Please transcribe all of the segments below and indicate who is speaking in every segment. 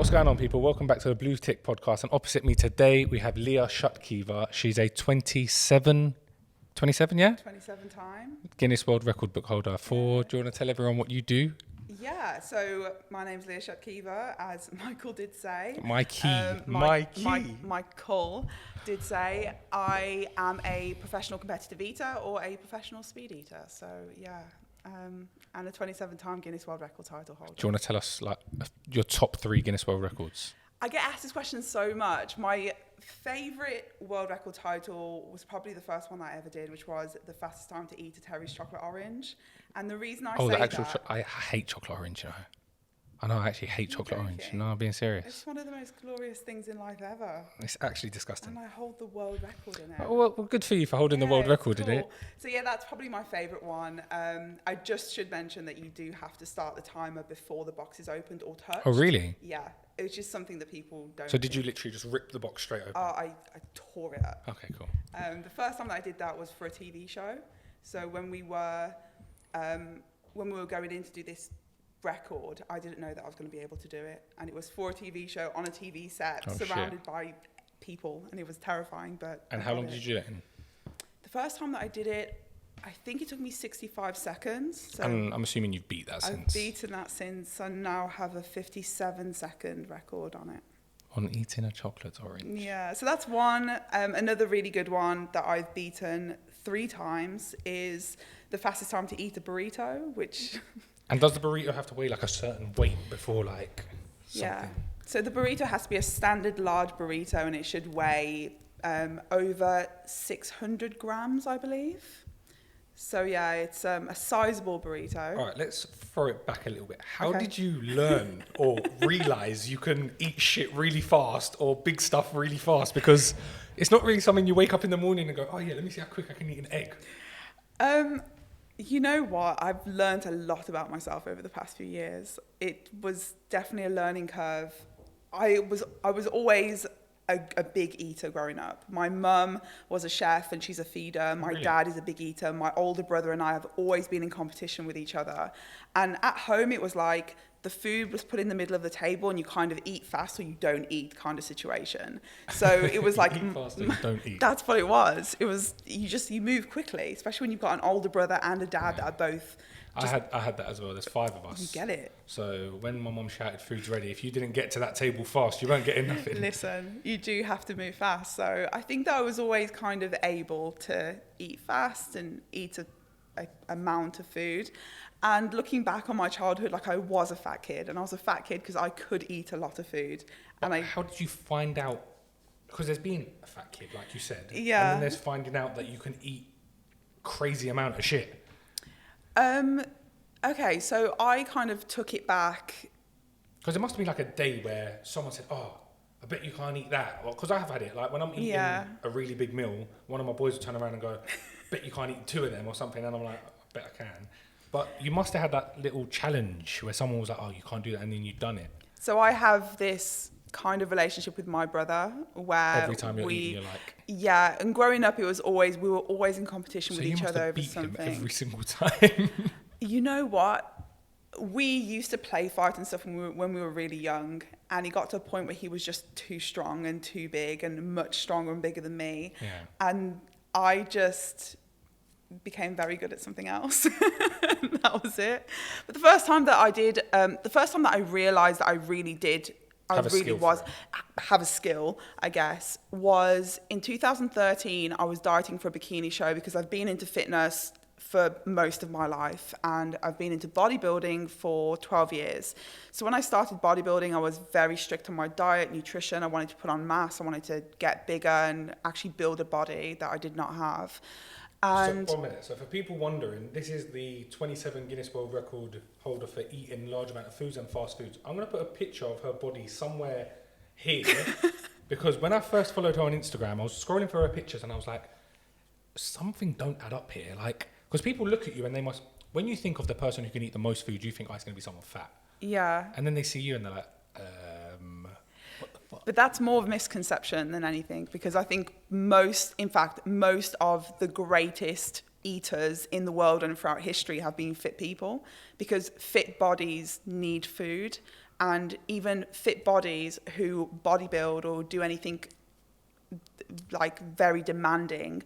Speaker 1: What's going on, people? Welcome back to the Bluetick Podcast. And opposite me today, we have Leah Shutkeever. She's a 27, yeah?
Speaker 2: 27 time.
Speaker 1: Guinness World Record book holder. Do you want to tell everyone what you do?
Speaker 2: Yeah, so my name's Leah Shutkeever, as Michael did say.
Speaker 1: Mikey.
Speaker 2: Michael did say I am a professional competitive eater or a professional speed eater. So, yeah. And a 27-time Guinness World Record title holder.
Speaker 1: Do you want to tell us your top 3 Guinness World Records?
Speaker 2: I get asked this question so much. My favourite world record title was probably the first one that I ever did, which was the fastest time to eat a Terry's chocolate orange. And the reason I say that...
Speaker 1: I hate chocolate orange, you know. I know I actually hate chocolate orange. No, I'm being serious.
Speaker 2: It's one of the most glorious things in life ever.
Speaker 1: It's actually disgusting.
Speaker 2: And I hold the world record in it.
Speaker 1: Oh, well, good for you for holding the world record in it.
Speaker 2: So yeah, that's probably my favourite one. I just should mention that you do have to start the timer before the box is opened or touched.
Speaker 1: Oh, really?
Speaker 2: Yeah. It's just something that people don't
Speaker 1: So did you literally just rip the box straight open?
Speaker 2: I tore it up.
Speaker 1: Okay, cool.
Speaker 2: The first time that I did that was for a TV show. So when we were going in to do this record, I didn't know that I was going to be able to do it, and it was for a TV show on a TV set, surrounded by people, and it was terrifying. And
Speaker 1: how long did you do it in?
Speaker 2: The first time that I did it, I think it took me 65 seconds. So
Speaker 1: and I'm assuming you've beat that since.
Speaker 2: I've beaten that since. I now have a 57-second record on it.
Speaker 1: On eating a chocolate orange.
Speaker 2: Yeah, so that's one. Another really good one that I've beaten 3 times is the fastest time to eat a burrito, which...
Speaker 1: And does the burrito have to weigh like a certain weight before something?
Speaker 2: Yeah. So the burrito has to be a standard large burrito, and it should weigh over 600 grams, I believe. So yeah, it's a sizable burrito.
Speaker 1: All right, let's throw it back a little bit. How did you learn or realize you can eat shit really fast or big stuff really fast? Because it's not really something you wake up in the morning and go, oh yeah, let me see how quick I can eat an egg.
Speaker 2: You know what? I've learned a lot about myself over the past few years. It was definitely a learning curve. I was always a big eater growing up. My mum was a chef and she's a feeder. My dad is a big eater. My older brother and I have always been in competition with each other. And at home, it was like the food was put in the middle of the table and you kind of eat fast or you don't eat kind of situation. So it was like...
Speaker 1: eat fast or you don't eat.
Speaker 2: That's what it was. It was, you move quickly, especially when you've got an older brother and a dad that are both...
Speaker 1: I had that as well. There's 5 of us.
Speaker 2: You get it.
Speaker 1: So when my mum shouted food's ready, if you didn't get to that table fast, you weren't getting nothing.
Speaker 2: Listen, you do have to move fast. So I think that I was always kind of able to eat fast and eat a amount of food. And looking back on my childhood, like I was a fat kid, and I was a fat kid because I could eat a lot of food.
Speaker 1: How did you find out? Because there's been a fat kid, like you said.
Speaker 2: Yeah.
Speaker 1: And then there's finding out that you can eat crazy amount of shit.
Speaker 2: Okay, so I kind of took it back.
Speaker 1: Because there must be like a day where someone said, oh, I bet you can't eat that. Because I have had it. Like when I'm eating a really big meal, one of my boys will turn around and go, bet you can't eat 2 of them or something. And I'm like, I bet I can. But you must have had that little challenge where someone was like, oh, you can't do that. And then you've done it.
Speaker 2: So I have this kind of relationship with my brother where
Speaker 1: every time you're eating, you're like...
Speaker 2: Yeah, and growing up, we were always in competition with each other over something.
Speaker 1: So you must have beat him every single time.
Speaker 2: You know what? We used to play fight and stuff when we were really young, and he got to a point where he was just too strong and too big and much stronger and bigger than me.
Speaker 1: Yeah.
Speaker 2: And I just became very good at something else. That was it. But the first time that I realized that I really did have a skill, I guess, was in 2013. I was dieting for a bikini show because I've been into fitness for most of my life, and I've been into bodybuilding for 12 years. So when I started bodybuilding, I was very strict on my diet, nutrition. I wanted to put on mass. I wanted to get bigger and actually build a body that I did not have. And
Speaker 1: so 1 minute. So for people wondering, this is the 27 Guinness World Record holder for eating large amount of foods and fast foods. I'm going to put a picture of her body somewhere here because when I first followed her on Instagram, I was scrolling through her pictures and I was like, something don't add up here. Like, because people look at you and they must, when you think of the person who can eat the most food, you think, oh, it's going to be someone fat.
Speaker 2: Yeah.
Speaker 1: And then they see you and they're like, what the fuck?
Speaker 2: But that's more of a misconception than anything, because I think most of the greatest eaters in the world and throughout history have been fit people, because fit bodies need food. and even fit bodies who bodybuild or do anything like very demanding,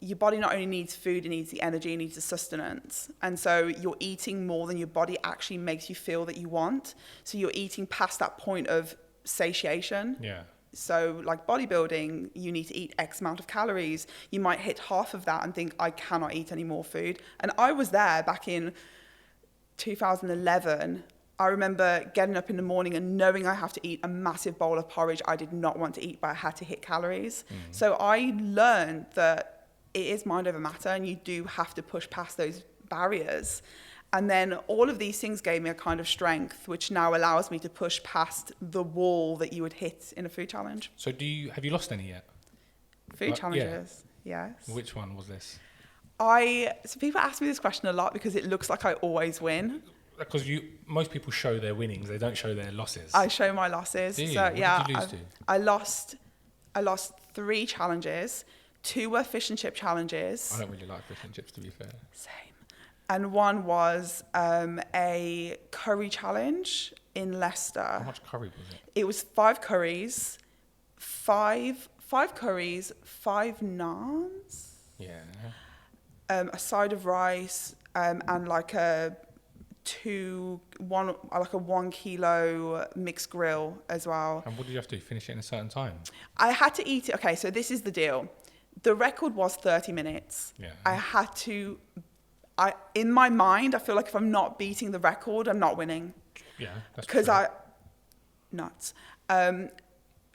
Speaker 2: your body not only needs food, it needs the energy, it needs the sustenance. And so you're eating more than your body actually makes you feel that you want. So you're eating past that point of satiation.
Speaker 1: Yeah.
Speaker 2: So like bodybuilding, you need to eat X amount of calories. You might hit half of that and think, I cannot eat any more food. And I was there back in 2011. I remember getting up in the morning and knowing I have to eat a massive bowl of porridge I did not want to eat, but I had to hit calories. So I learned that it is mind over matter, and you do have to push past those barriers. And then all of these things gave me a kind of strength, which now allows me to push past the wall that you would hit in a food challenge.
Speaker 1: So have you lost any yet?
Speaker 2: Food challenges, yes.
Speaker 1: Which one was this?
Speaker 2: So people ask me this question a lot because it looks like I always win.
Speaker 1: Because most people show their winnings, they don't show their losses.
Speaker 2: I show my losses.
Speaker 1: Do you?
Speaker 2: So
Speaker 1: what did you lose to?
Speaker 2: I lost 3 challenges. 2 were fish and chip challenges.
Speaker 1: I don't really like fish and chips, to be fair.
Speaker 2: Same. And one was a curry challenge in Leicester.
Speaker 1: How much curry was it?
Speaker 2: It was 5 curries, 5 curries, 5 naans.
Speaker 1: Yeah.
Speaker 2: A side of rice, and like a 1 kilo mixed grill as well.
Speaker 1: And what did you have to do? Finish it in a certain time?
Speaker 2: I had to eat it. Okay, so this is the deal. The record was 30 minutes.
Speaker 1: Yeah.
Speaker 2: I had to, in my mind, I feel like if I'm not beating the record, I'm not winning.
Speaker 1: Yeah, that's
Speaker 2: true. Because nuts.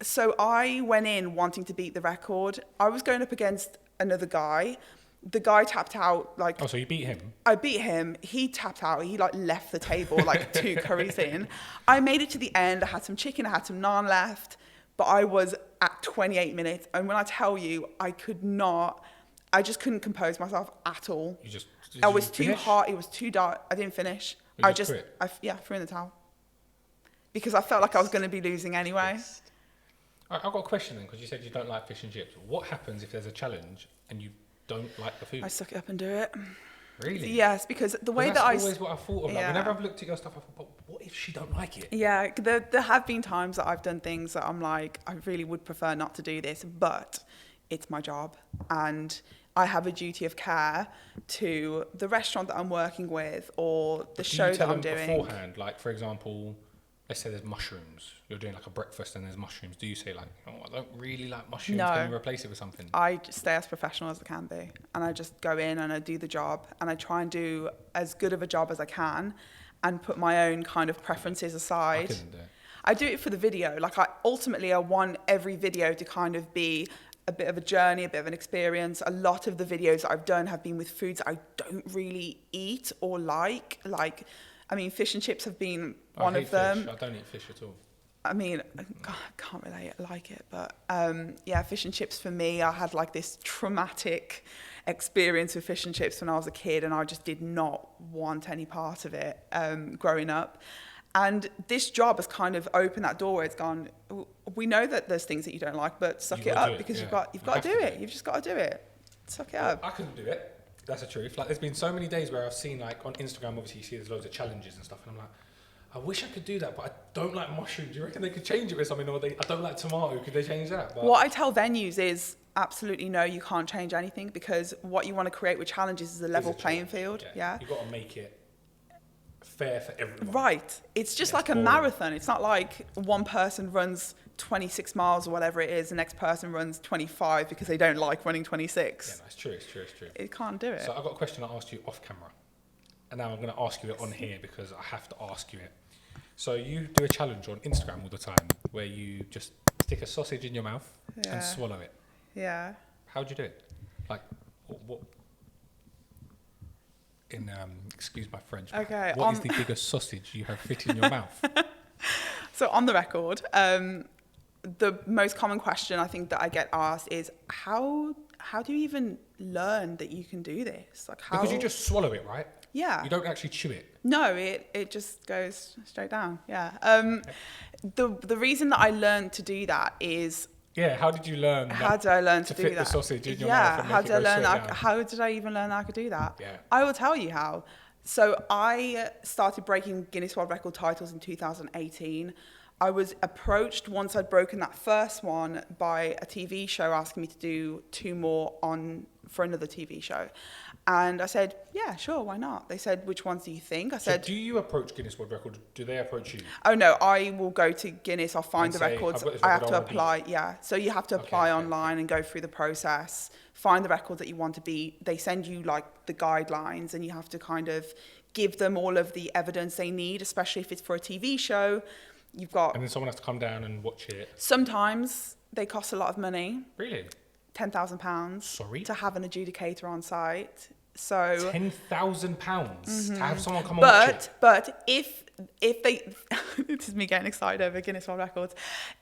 Speaker 2: So I went in wanting to beat the record. I was going up against another guy. The guy tapped out like...
Speaker 1: Oh, so you beat him?
Speaker 2: I beat him. He tapped out. He like left the table like 2 curries in. I made it to the end. I had some chicken. I had some naan left. But I was at 28 minutes. And when I tell you, I just couldn't compose myself at all. I was too hot. It was too dark. I didn't finish. I threw in the towel. Because I felt like I was going to be losing anyway.
Speaker 1: I've got a question then, because you said you don't like fish and chips. What happens if there's a challenge and you don't like the food?
Speaker 2: I suck it up and do it.
Speaker 1: Really?
Speaker 2: Yes, because the way
Speaker 1: that's always what I thought of. Like, whenever I've looked at your stuff, I thought, but what if she don't like it?
Speaker 2: Yeah, there have been times that I've done things that I'm like, I really would prefer not to do this, but it's my job. And I have a duty of care to the restaurant that I'm working with or the show that I'm doing.
Speaker 1: Do you tell them beforehand? Like, for example, let's say there's mushrooms. You're doing like a breakfast and there's mushrooms. Do you say like, oh, I don't really like mushrooms. No. Can you replace it with something?
Speaker 2: I just stay as professional as I can be. And I just go in and I do the job. And I try and do as good of a job as I can and put my own kind of preferences aside.
Speaker 1: I couldn't do it.
Speaker 2: I do it for the video. Like I want every video to kind of be a bit of a journey, a bit of an experience. A lot of the videos that I've done have been with foods I don't really eat or like. Like, I mean, fish and chips have been one of them.
Speaker 1: Fish. I don't eat fish at all.
Speaker 2: I mean, I can't really like it, but fish and chips for me, I had like this traumatic experience with fish and chips when I was a kid, and I just did not want any part of it growing up. And this job has kind of opened that door where it's gone, we know that there's things that you don't like, but suck it up because you've got to do it. You've just got to do it. Suck it up.
Speaker 1: I couldn't do it. That's the truth. Like, there's been so many days where I've seen, like, on Instagram, obviously, you see there's loads of challenges and stuff, and I'm like, I wish I could do that, but I don't like mushrooms. Do you reckon they could change it with something? Or I don't like tomato. Could they change that? But
Speaker 2: what I tell venues is absolutely no, you can't change anything, because what you want to create with challenges is a level playing field. Yeah.
Speaker 1: You've got to make it fair for everyone.
Speaker 2: Right. It's just like boring. A marathon. It's not like one person runs 26 miles or whatever it is, the next person runs 25 because they don't like running 26.
Speaker 1: Yeah, no, it's true.
Speaker 2: It can't do it.
Speaker 1: So I've got a question I asked you off camera. And now I'm going to ask you it on here because I have to ask you it. So you do a challenge on Instagram all the time where you just stick a sausage in your mouth and swallow it.
Speaker 2: Yeah.
Speaker 1: How'd you do it? Like, what in, excuse my French,
Speaker 2: okay,
Speaker 1: what is the biggest sausage you have fit in your mouth?
Speaker 2: So on the record, the most common question I think that I get asked is, how do you even learn that you can do this? Like, how?
Speaker 1: Because you just swallow it, right?
Speaker 2: Yeah.
Speaker 1: You don't actually chew it.
Speaker 2: No, it just goes straight down. Yeah. The reason that I learned to do that is.
Speaker 1: Yeah. How did you learn?
Speaker 2: How did I learn to do that?
Speaker 1: To fit the sausage in your mouth.
Speaker 2: Yeah. How did I even learn that I could do that?
Speaker 1: Yeah.
Speaker 2: I will tell you how. So I started breaking Guinness World Record titles in 2018. I was approached once I'd broken that first one by a TV show asking me to do 2 more for another TV show. And I said, yeah, sure, why not? They said, which ones do you think? I said,
Speaker 1: do you approach Guinness World Record? Do they approach you?
Speaker 2: Oh, no, I will go to Guinness. I'll find the records. I have to apply. Yeah. So you have to apply online and go through the process, find the records that you want to beat. They send you like the guidelines and you have to kind of give them all of the evidence they need, especially if it's for a TV show. You've got...
Speaker 1: And then someone has to come down and watch it.
Speaker 2: Sometimes they cost a lot of money.
Speaker 1: Really?
Speaker 2: £10,000.
Speaker 1: Sorry?
Speaker 2: To have an adjudicator on site. So
Speaker 1: £10,000 to have someone come and watch it.
Speaker 2: But if they, this is me getting excited over Guinness World Records.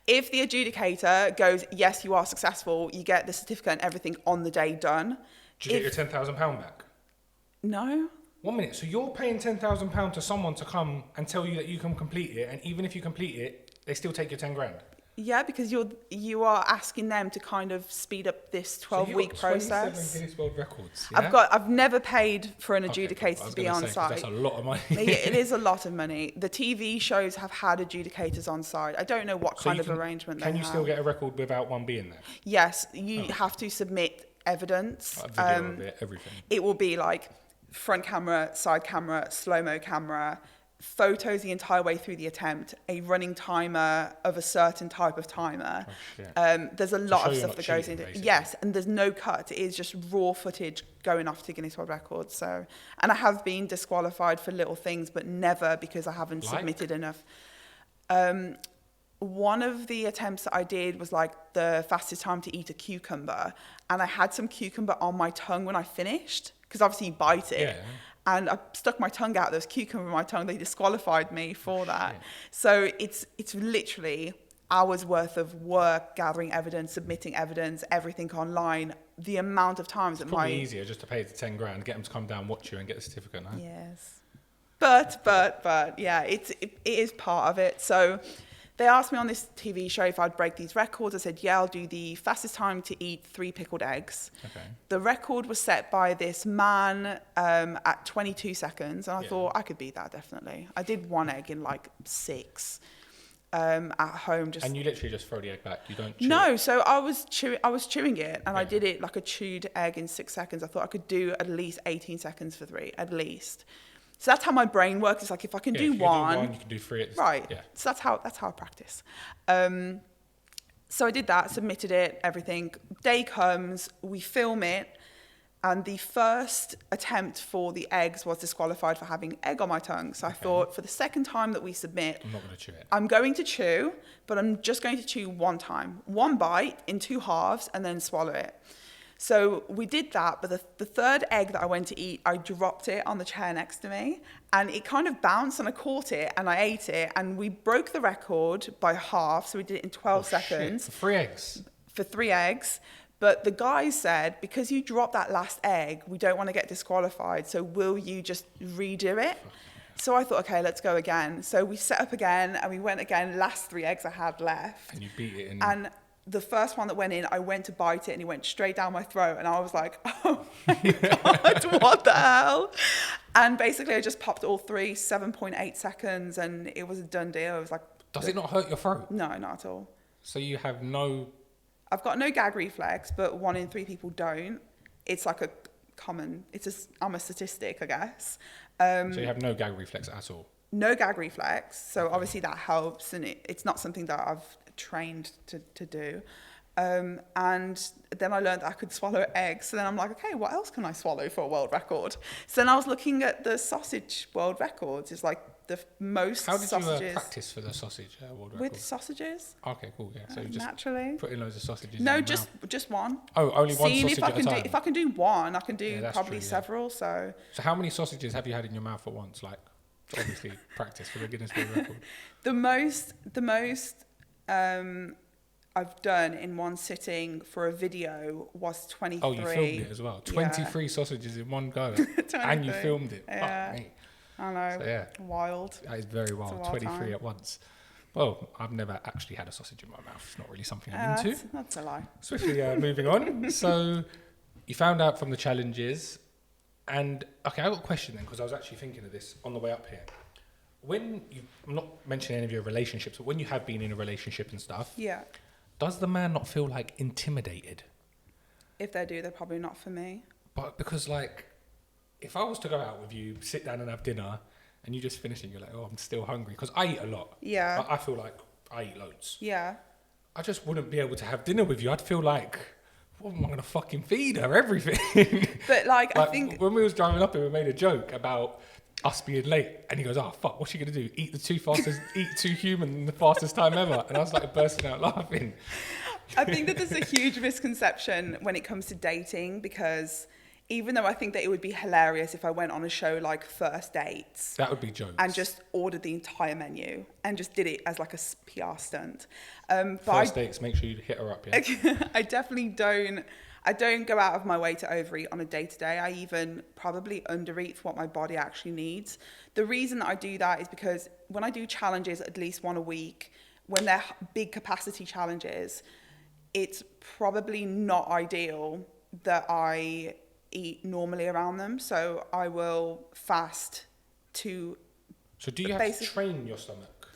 Speaker 2: If the adjudicator goes, yes, you are successful, you get the certificate and everything on the day done.
Speaker 1: Do you get your £10,000 back?
Speaker 2: No.
Speaker 1: 1 minute. So you're paying £10,000 to someone to come and tell you that you can complete it, and even if you complete it, they still take your 10 grand.
Speaker 2: Yeah, because you are asking them to kind of speed up this 12-week process.
Speaker 1: 27 Guinness World Records. Yeah?
Speaker 2: I've never paid for an adjudicator to be on site.
Speaker 1: That's a lot of money.
Speaker 2: It is a lot of money. The TV shows have had adjudicators on site. I don't know what kind of arrangement they have.
Speaker 1: Can you still get a record without one being there?
Speaker 2: Yes, you have to submit evidence.
Speaker 1: Like video of it, everything.
Speaker 2: It will be like front camera, side camera, slow-mo camera, photos the entire way through the attempt, a running timer of a certain type of timer. There's a lot of stuff that goes into it. Yes, and there's no cut. It is just raw footage going off to Guinness World Records. So, and I have been disqualified for little things, but never because I haven't submitted enough. One of the attempts that I did was like the fastest time to eat a cucumber, and I had some cucumber on my tongue when I finished, because obviously you bite it. Yeah. And I stuck my tongue out. There was cucumber in my tongue. They disqualified me for that. Shit. So it's literally hours worth of work, gathering evidence, submitting evidence, everything online. The amount of times that
Speaker 1: probably easier just to pay the 10 grand, get them to come down, watch you, and get the certificate. No?
Speaker 2: Yes, but yeah, it is part of it. So they asked me on this TV show if I'd break these records. I said, yeah, I'll do the fastest time to eat 3 pickled eggs. Okay. The record was set by this man at 22 seconds. And I thought, I could beat that, definitely. I did 1 egg in like 6 at home. And
Speaker 1: you literally just throw the egg back? You don't chew
Speaker 2: No, so I was chewing it. And I did it like a chewed egg in 6 seconds. I thought I could do at least 18 seconds for 3, at least. So that's how my brain works. It's like if I can do one,
Speaker 1: you can do 3 at
Speaker 2: right. Yeah. So that's how I practice. So I did that, submitted it, everything. Day comes, we film it, and the first attempt for the eggs was disqualified for having egg on my tongue. So I thought, for the second time that we submit,
Speaker 1: I'm not going to chew it.
Speaker 2: I'm going to chew, but I'm just going to chew 1 time, 1 bite in 2 halves, and then swallow it. So we did that, but the third egg that I went to eat, I dropped it on the chair next to me, and it kind of bounced, and I caught it, and I ate it, and we broke the record by half, so we did it in 12 seconds.
Speaker 1: Shit. For 3 eggs?
Speaker 2: For 3 eggs. But the guys said, because you dropped that last egg, we don't want to get disqualified, so will you just redo it? So I thought, okay, let's go again. So we set up again, and we went again, last 3 eggs I had left.
Speaker 1: And you beat it in...
Speaker 2: And the first one that went in, I went to bite it and it went straight down my throat. And I was like, oh my God, what the hell? And basically I just popped all 3, 7.8 seconds, and it was a done deal. It was like...
Speaker 1: Does it not hurt your throat?
Speaker 2: No, not at all.
Speaker 1: So you have no...
Speaker 2: I've got no gag reflex, but 1 in 3 people don't. It's like a common... I'm a statistic, I guess.
Speaker 1: So you have no gag reflex at all?
Speaker 2: No gag reflex. So obviously that helps, and it's not something that I've trained to do. And then I learned that I could swallow eggs. So then I'm like, okay, what else can I swallow for a world record? So then I was looking at the sausage world records. It's like the most sausages.
Speaker 1: How did you practice for the sausage world record?
Speaker 2: With sausages.
Speaker 1: Okay, cool, yeah. So you just
Speaker 2: naturally
Speaker 1: put in loads of sausages
Speaker 2: No,
Speaker 1: in
Speaker 2: just one.
Speaker 1: Oh, only one sausage at a time?
Speaker 2: If I can do one, I can do probably several. So
Speaker 1: how many sausages have you had in your mouth at once? Like, obviously, practice for the Guinness World Record.
Speaker 2: The most I've done in one sitting for a video was 23.
Speaker 1: Oh, you filmed it as well. 23 sausages in one go. And you filmed it.
Speaker 2: Yeah.
Speaker 1: Oh, mate.
Speaker 2: I know.
Speaker 1: So, yeah.
Speaker 2: Wild.
Speaker 1: That is very wild. 23 at once. Well, I've never actually had a sausage in my mouth. It's not really something I'm into.
Speaker 2: That's a lie.
Speaker 1: Swiftly moving on. So you found out from the challenges And okay, I got a question then, because I was actually thinking of this on the way up here. I'm not mentioning any of your relationships, but when you have been in a relationship and stuff, does the man not feel like intimidated?
Speaker 2: If they do, they're probably not for me.
Speaker 1: But because like, if I was to go out with you, sit down and have dinner, and you just finish and you're like, oh, I'm still hungry, because I eat a lot.
Speaker 2: Yeah.
Speaker 1: I feel like I eat loads.
Speaker 2: Yeah.
Speaker 1: I just wouldn't be able to have dinner with you. I'd feel like, what am I going to fucking feed her? Everything.
Speaker 2: But like I think...
Speaker 1: When we was driving up here, we made a joke about us being late. And he goes, oh, fuck, what's she going to do? Eat two human in the fastest time ever. And I was like bursting out laughing.
Speaker 2: I think that there's a huge misconception when it comes to dating, because even though I think that it would be hilarious if I went on a show like First Dates.
Speaker 1: That would be jokes.
Speaker 2: And just ordered the entire menu and just did it as like a PR stunt.
Speaker 1: First Dates, make sure you hit her up, yeah?
Speaker 2: I definitely don't go out of my way to overeat on a day-to-day. I even probably undereat for what my body actually needs. The reason that I do that is because when I do challenges at least one a week, when they're big capacity challenges, it's probably not ideal that I eat normally around them. So I will fast to...
Speaker 1: So do you have to train your stomach?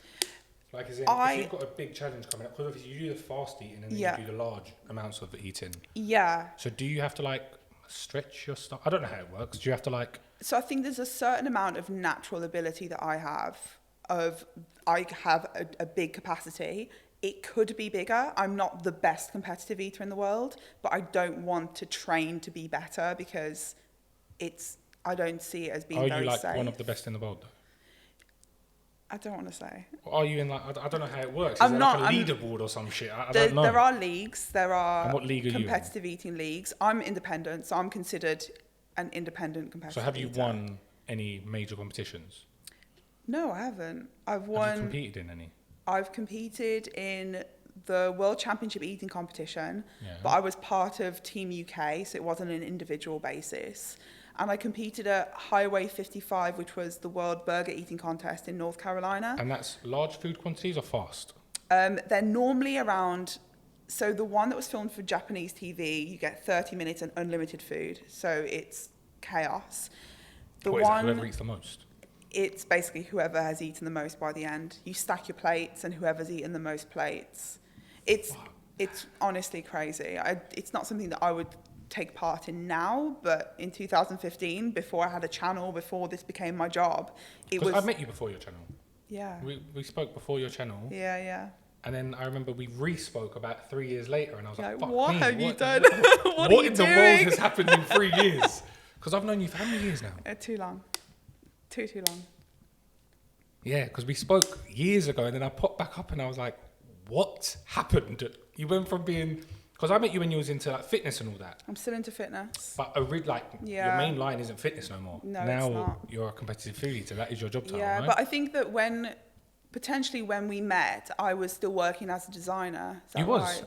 Speaker 1: Like, as in, if you've got a big challenge coming up, because obviously you do the fast eating and then you do the large amounts of eating.
Speaker 2: Yeah.
Speaker 1: So do you have to like stretch your stomach? I don't know how it works. Do you have to like...
Speaker 2: So I think there's a certain amount of natural ability that I have a big capacity. It could be bigger. I'm not the best competitive eater in the world, but I don't want to train to be better because I don't see it as being very safe. Are you like
Speaker 1: one of the best in the world though?
Speaker 2: I don't want to say.
Speaker 1: Are you in like, I don't know how it works. Is there like a leaderboard or some shit? I don't know.
Speaker 2: There are leagues. There are
Speaker 1: and what league are
Speaker 2: competitive eating leagues. I'm independent, so I'm considered an independent competitive eater.
Speaker 1: So have you won any major competitions?
Speaker 2: No, I haven't.
Speaker 1: Have you competed in any?
Speaker 2: I've competed in the World Championship Eating Competition, but I was part of Team UK, so it wasn't an individual basis. And I competed at Highway 55, which was the World Burger Eating Contest in North Carolina.
Speaker 1: And that's large food quantities or fast?
Speaker 2: They're normally around... So the one that was filmed for Japanese TV, you get 30 minutes and unlimited food. So it's chaos.
Speaker 1: Whoever eats the most?
Speaker 2: It's basically whoever has eaten the most by the end. You stack your plates and whoever's eaten the most plates. It's honestly crazy. It's not something that I would take part in now, but in 2015, before I had a channel, before this became my job, it was...
Speaker 1: I met you before your channel.
Speaker 2: Yeah.
Speaker 1: We spoke before your channel.
Speaker 2: Yeah.
Speaker 1: And then I remember we re-spoke about 3 years later, and I was like, fuck
Speaker 2: what
Speaker 1: me,
Speaker 2: have you done?
Speaker 1: What in the world has happened in 3 years? Because I've known you for how many years now?
Speaker 2: Too long. Too long.
Speaker 1: Yeah, because we spoke years ago, and then I popped back up and I was like, what happened? You went from being... Because I met you when you was into like fitness and all that.
Speaker 2: I'm still into fitness.
Speaker 1: But your main line isn't fitness no more.
Speaker 2: No,
Speaker 1: now
Speaker 2: it's not.
Speaker 1: You're a competitive food eater. That is your job title,
Speaker 2: Yeah,
Speaker 1: right?
Speaker 2: but I think that when we met, I was still working as a designer.
Speaker 1: You was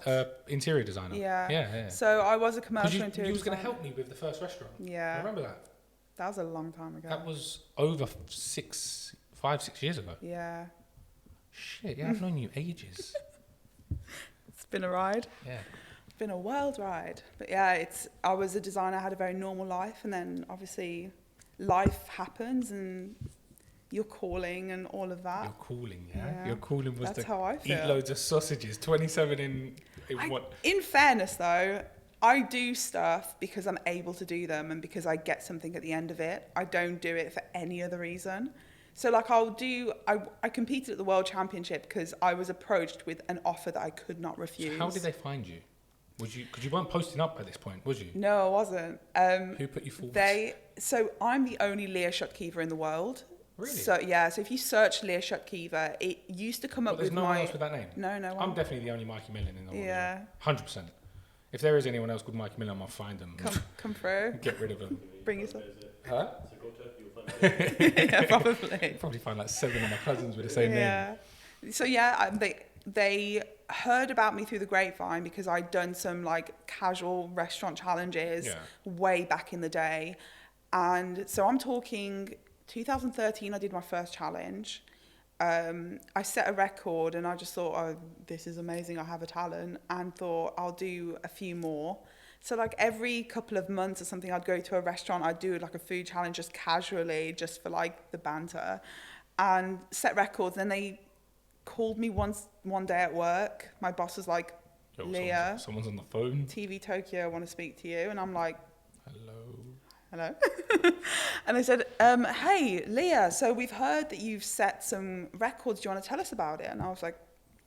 Speaker 1: interior designer.
Speaker 2: Yeah. So I was a commercial interior designer.
Speaker 1: You was going to help me with the first restaurant.
Speaker 2: Yeah.
Speaker 1: I remember that.
Speaker 2: That was a long time ago.
Speaker 1: That was over 5-6 years ago.
Speaker 2: Yeah.
Speaker 1: Shit, yeah, I've known you ages.
Speaker 2: It's been a ride.
Speaker 1: Yeah.
Speaker 2: It's been a wild ride. But yeah, I was a designer, I had a very normal life, and then obviously life happens and your calling and all of that.
Speaker 1: Your calling, yeah? Your calling was
Speaker 2: That's how I feel.
Speaker 1: Eat loads of sausages, 27 in what?
Speaker 2: In fairness though, I do stuff because I'm able to do them and because I get something at the end of it. I don't do it for any other reason. So like I competed at the World Championship because I was approached with an offer that I could not refuse.
Speaker 1: So how did they find you? Because you weren't posting up at this point, was you?
Speaker 2: No, I wasn't.
Speaker 1: Who put you forward?
Speaker 2: So I'm the only Leah Shutkeever in the world.
Speaker 1: Really?
Speaker 2: So yeah, so if you search Leah Shutkeever, it used to come up with
Speaker 1: no one else with that name?
Speaker 2: No one.
Speaker 1: I'm definitely the only Mikey Millen in the world.
Speaker 2: Yeah.
Speaker 1: 100%. If there is anyone else called Mikey Millen, I'll find them.
Speaker 2: Come through.
Speaker 1: Get rid of them.
Speaker 2: Bring yourself.
Speaker 1: Huh?
Speaker 2: Yeah, probably.
Speaker 1: Probably find like 7 of my cousins with the same name.
Speaker 2: So yeah, they heard about me through the grapevine because I'd done some like casual restaurant challenges way back in the day. And so I'm talking 2013, I did my first challenge. I set a record and I just thought, oh, this is amazing, I have a talent, and thought I'll do a few more. So like every couple of months or something, I'd go to a restaurant, I'd do like a food challenge just casually, just for like the banter, and set records. And then they called me one day at work. My boss was like,
Speaker 1: Yo,
Speaker 2: Leah,
Speaker 1: someone's on the phone.
Speaker 2: TV Tokyo, I want to speak to you. And I'm like, hello. And they said, hey, Leah, so we've heard that you've set some records. Do you want to tell us about it? And I was like,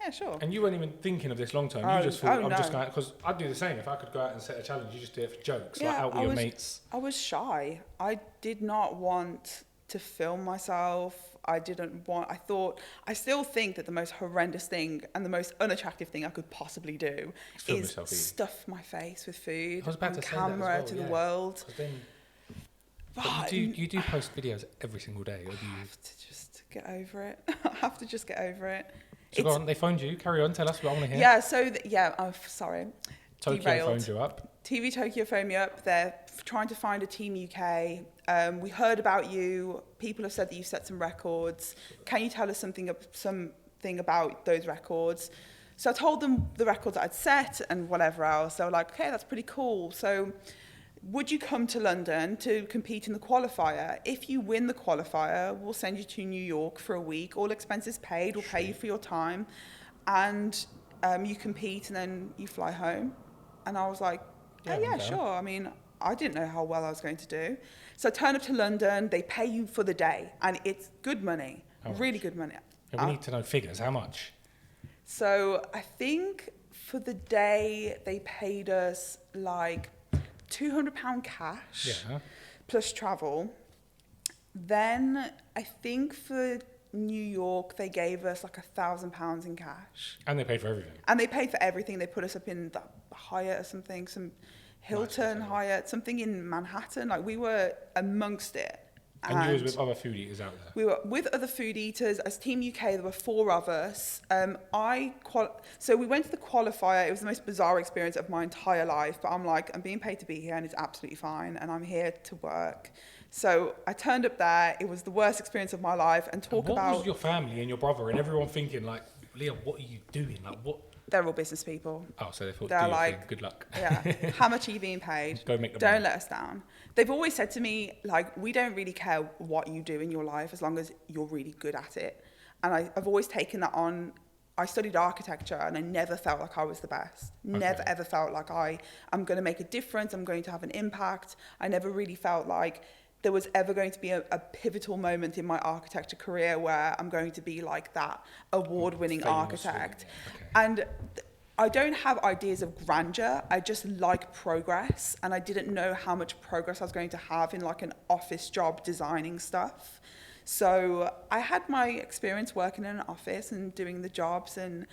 Speaker 2: yeah, sure.
Speaker 1: And you weren't even thinking of this long term. You just thought, I'm just going, because I'd do the same. If I could go out and set a challenge, you just do it for jokes, like out with your mates.
Speaker 2: I was shy. I did not want to film myself. I still think that the most horrendous thing and the most unattractive thing I could possibly do is stuff my face with food on camera to the world.
Speaker 1: But you do post videos every single day.
Speaker 2: I have to just get over it.
Speaker 1: So go on, they phoned you. Carry on, tell us what I want to hear.
Speaker 2: Yeah, so, sorry.
Speaker 1: Tokyo phoned you up.
Speaker 2: TV Tokyo phoned me up. They're trying to find a Team UK. We heard about you. People have said that you set some records. Can you tell us something about those records? So I told them the records that I'd set and whatever else. They were like, okay, that's pretty cool. So would you come to London to compete in the qualifier? If you win the qualifier, we'll send you to New York for a week. All expenses paid. We'll pay you for your time. And you compete and then you fly home. And I was like, yeah, sure. I mean, I didn't know how well I was going to do. So I turn up to London. They pay you for the day. And it's good money. Really good money.
Speaker 1: Yeah, we need to know figures. How much?
Speaker 2: So I think for the day, they paid us like £200 cash plus travel. Then I think for New York, they gave us like £1,000 in cash.
Speaker 1: And they paid for everything.
Speaker 2: They put us up in the Hyatt or something, some Hilton Hyatt, something in Manhattan. Like we were amongst it.
Speaker 1: And you was with other food eaters out there?
Speaker 2: We were with other food eaters. As Team UK, there were 4 of us. So we went to the qualifier. It was the most bizarre experience of my entire life. But I'm like, I'm being paid to be here and it's absolutely fine. And I'm here to work. So I turned up there. It was the worst experience of my life. What
Speaker 1: was your family and your brother and everyone thinking, like, Leah, what are you doing? Like, what?
Speaker 2: They're all business people.
Speaker 1: Oh, so they thought,
Speaker 2: they're like,
Speaker 1: good luck.
Speaker 2: Yeah. How much are you being paid?
Speaker 1: Go make the
Speaker 2: Don't
Speaker 1: money.
Speaker 2: let us down. They've always said to me, like, we don't really care what you do in your life as long as you're really good at it. And I've always taken that on. I studied architecture and I never felt like I was the best. Okay. Never ever felt like I'm going to make a difference. I'm going to have an impact. I never really felt like there was ever going to be a pivotal moment in my architecture career where I'm going to be like that award-winning architect. Okay. And I don't have ideas of grandeur. I just like progress. And I didn't know how much progress I was going to have in like an office job designing stuff. So I had my experience working in an office and doing the jobs, and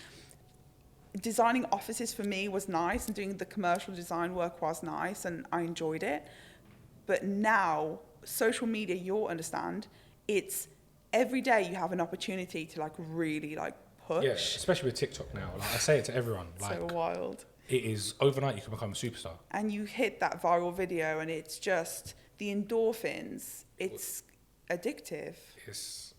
Speaker 2: designing offices for me was nice, and doing the commercial design work was nice, and I enjoyed it. But now, social media, you'll understand, it's every day you have an opportunity to like really like push.
Speaker 1: Yeah, especially with TikTok now. Like I say it to everyone. Like,
Speaker 2: so wild.
Speaker 1: It is overnight you can become a superstar.
Speaker 2: And you hit that viral video and it's just the endorphins. It's addictive.
Speaker 1: Yes.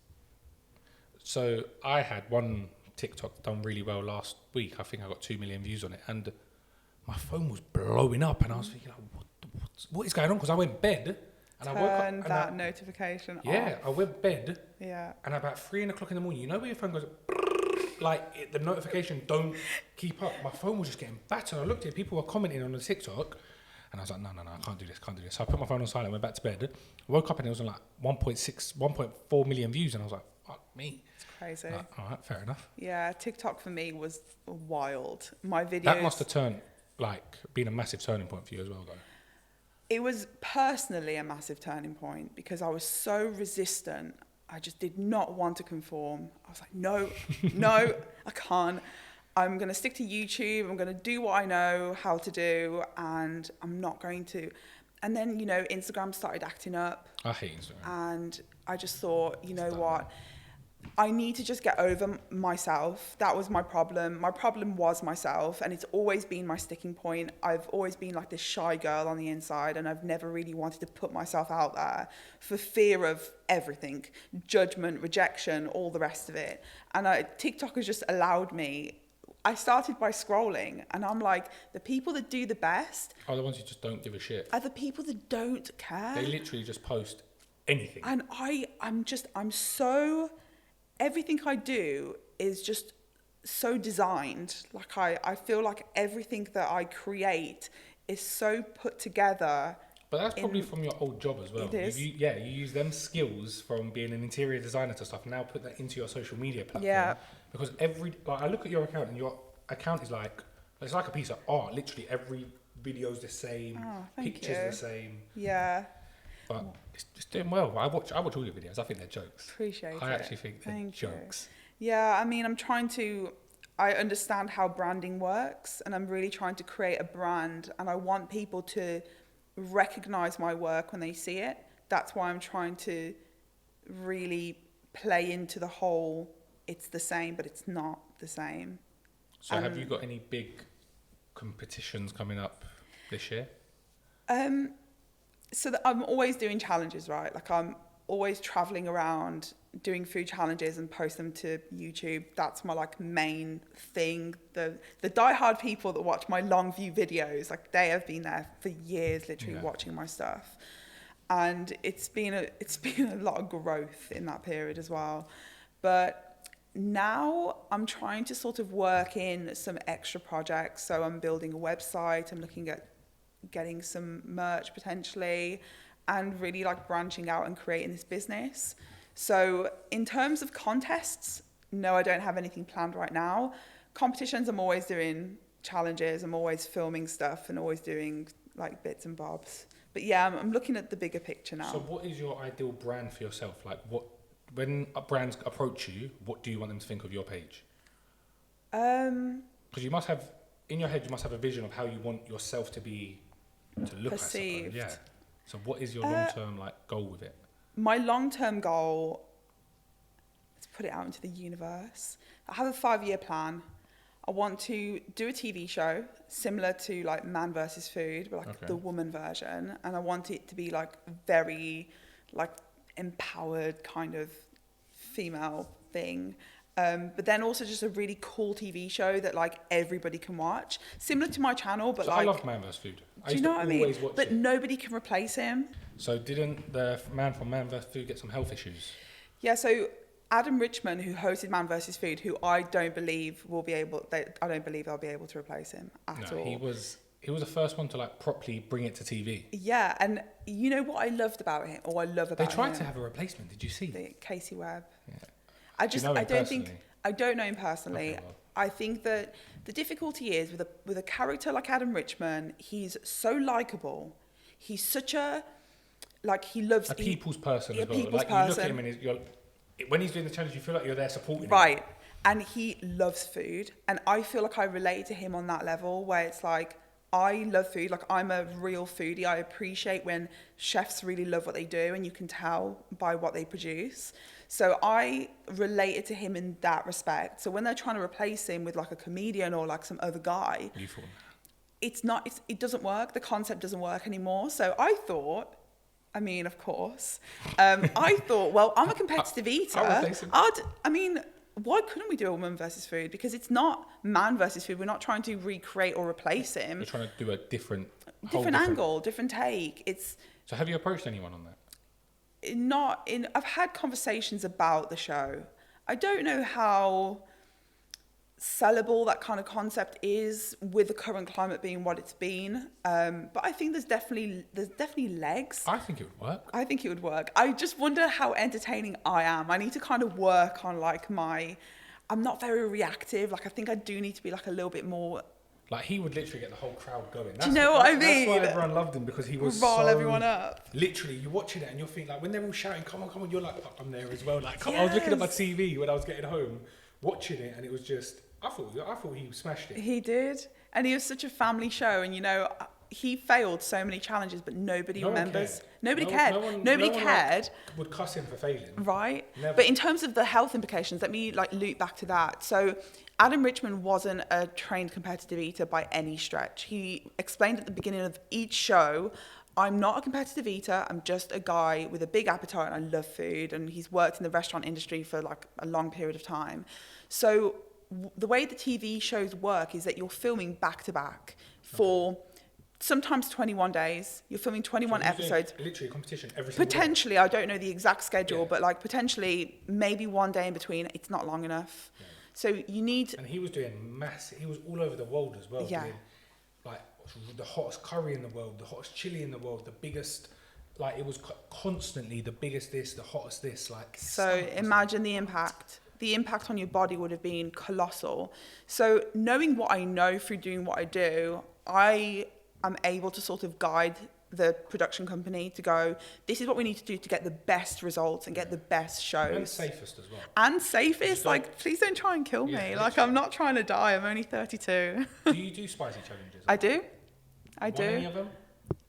Speaker 1: So I had one TikTok done really well last week. I think I got 2 million views on it, and my phone was blowing up, and I was thinking, like, what is going on? Because I went to bed and I woke up.
Speaker 2: Turn that notification off.
Speaker 1: Yeah, I went to bed.
Speaker 2: Yeah.
Speaker 1: And about 3 o'clock in the morning, you know where your phone goes, like the notification don't keep up. My phone was just getting battered. I looked at it, people were commenting on the TikTok, and I was like, no, I can't do this. So I put my phone on silent, went back to bed, woke up and it was on like 1.4 million views, and I was like, fuck me.
Speaker 2: It's crazy.
Speaker 1: Like, all right, fair enough.
Speaker 2: Yeah, TikTok for me was wild. My videos.
Speaker 1: That must have been a massive turning point for you as well, though.
Speaker 2: It was personally a massive turning point because I was so resistant. I just did not want to conform. I was like, no, I can't. I'm going to stick to YouTube. I'm going to do what I know how to do, and I'm not going to. And then, Instagram started acting up.
Speaker 1: I hate Instagram.
Speaker 2: And I just thought, you know what? I need to just get over myself. That was my problem. My problem was myself, and it's always been my sticking point. I've always been like this shy girl on the inside, and I've never really wanted to put myself out there for fear of everything, judgment, rejection, all the rest of it. And TikTok has just allowed me, I started by scrolling, and I'm like, the people that do the best
Speaker 1: are the ones who just don't give a shit.
Speaker 2: Are the people that don't care.
Speaker 1: They literally just post anything.
Speaker 2: And I'm so, everything I do is just so designed. Like I feel like everything that I create is so put together.
Speaker 1: But that's probably from your old job as well.
Speaker 2: It is.
Speaker 1: You use them skills from being an interior designer to stuff. Now put that into your social media platform.
Speaker 2: Yeah.
Speaker 1: Because I look at your account, and your account is it's like a piece of art. Literally every video's the same, pictures the same.
Speaker 2: Yeah.
Speaker 1: But it's doing well. I watch all your videos. I think they're jokes.
Speaker 2: Appreciate it.
Speaker 1: I actually think they're jokes.
Speaker 2: Yeah, I mean, I understand how branding works, and I'm really trying to create a brand, and I want people to recognize my work when they see it. That's why I'm trying to really play into the whole, it's the same, but it's not the same.
Speaker 1: So have you got any big competitions coming up this year?
Speaker 2: So that I'm always doing challenges, right? Like I'm always traveling around doing food challenges and post them to YouTube. That's my main thing. The diehard people that watch my long view videos, they have been there for years, literally watching my stuff. And it's been a lot of growth in that period as well. But now I'm trying to sort of work in some extra projects. So I'm building a website. I'm looking at getting some merch potentially, and really branching out and creating this business. So in terms of contests, no, I don't have anything planned right now. Competitions, I'm always doing challenges. I'm always filming stuff and always doing bits and bobs. But yeah, I'm looking at the bigger picture now.
Speaker 1: So what is your ideal brand for yourself? When brands approach you, what do you want them to think of your page? Because you must have, in your head, you must have a vision of how you want yourself to look,
Speaker 2: perceived.
Speaker 1: I suppose. Yeah. So what is your long-term goal with it?
Speaker 2: My long-term goal is to put it out into the universe. I have a 5-year plan. I want to do a TV show similar to Man vs. Food, but the woman version. And I want it to be very empowered kind of female thing. But then also just a really cool TV show that everybody can watch, similar to my channel. But
Speaker 1: I love Man vs. Food.
Speaker 2: Do you know what I mean? But nobody can replace him.
Speaker 1: So didn't the man from Man vs. Food get some health issues?
Speaker 2: Yeah. So Adam Richman, who hosted Man vs. Food, who I don't believe they'll be able to replace him at all.
Speaker 1: He was the first one to properly bring it to TV.
Speaker 2: Yeah, and you know what I loved about him, or I love about him?
Speaker 1: They tried to have a replacement. Did you see?
Speaker 2: Casey Webb.
Speaker 1: Yeah.
Speaker 2: I don't know him personally. Okay, well. I think that the difficulty is with a character like Adam Richman, he's so likable. He's such a he loves
Speaker 1: a people's person as well.
Speaker 2: You look at him
Speaker 1: and when he's doing the challenge, you feel like you're there supporting him.
Speaker 2: Right. And he loves food, and I feel like I relate to him on that level where it's I love food. I'm a real foodie. I appreciate when chefs really love what they do, and you can tell by what they produce. So I related to him in that respect. So when they're trying to replace him with a comedian or some other guy, it doesn't work. The concept doesn't work anymore. So I thought, of course, I thought, well, I'm a competitive eater. Why couldn't we do a woman versus food? Because it's not man versus food. We're not trying to recreate or replace him.
Speaker 1: We're trying to do a different
Speaker 2: angle, different take.
Speaker 1: So have you approached anyone on that?
Speaker 2: I've had conversations about the show. I don't know how sellable that kind of concept is with the current climate being what it's been. But I think there's definitely legs.
Speaker 1: I think it would work.
Speaker 2: I think it would work. I just wonder how entertaining I am. I need to kind of work on I'm not very reactive. I think I do need to be a little bit more.
Speaker 1: He would literally get the whole crowd going.
Speaker 2: Do you know what I mean?
Speaker 1: That's why everyone loved him, because he was
Speaker 2: rile everyone up.
Speaker 1: Literally, you're watching it and you're thinking when they're all shouting, "Come on!" You're I'm there as well. Yes. I was looking at my TV when I was getting home, watching it, and it was just. I thought he smashed it.
Speaker 2: He did, and he was such a family show, and he failed so many challenges, but nobody remembers. Nobody cared. Nobody cared.
Speaker 1: Would cuss him for failing.
Speaker 2: Right.
Speaker 1: Never.
Speaker 2: But in terms of the health implications, let me loop back to that. So Adam Richman wasn't a trained competitive eater by any stretch. He explained at the beginning of each show, I'm not a competitive eater. I'm just a guy with a big appetite, and I love food. And he's worked in the restaurant industry for a long period of time. So the way the TV shows work is that you're filming back to back for sometimes 21 days. You're filming 21 episodes.
Speaker 1: Literally a competition every single
Speaker 2: Potentially,
Speaker 1: day.
Speaker 2: I don't know the exact schedule, but like potentially maybe one day in between. It's not long enough. Yeah. So you need...
Speaker 1: And he was doing massive... He was all over the world as well. Yeah. Doing, like, the hottest curry in the world, the hottest chili in the world, the biggest... Like, it was constantly the biggest this, the hottest this, like...
Speaker 2: So imagine the impact. The impact on your body would have been colossal. So knowing what I know through doing what I do, I am able to sort of guide the production company to go, this is what we need to do to get the best results and get the best shows.
Speaker 1: And safest as well.
Speaker 2: And safest. Like, please don't try and kill me. Literally. Like, I'm not trying to die. I'm only 32.
Speaker 1: Do you do spicy challenges?
Speaker 2: I do. I do.
Speaker 1: Any of them?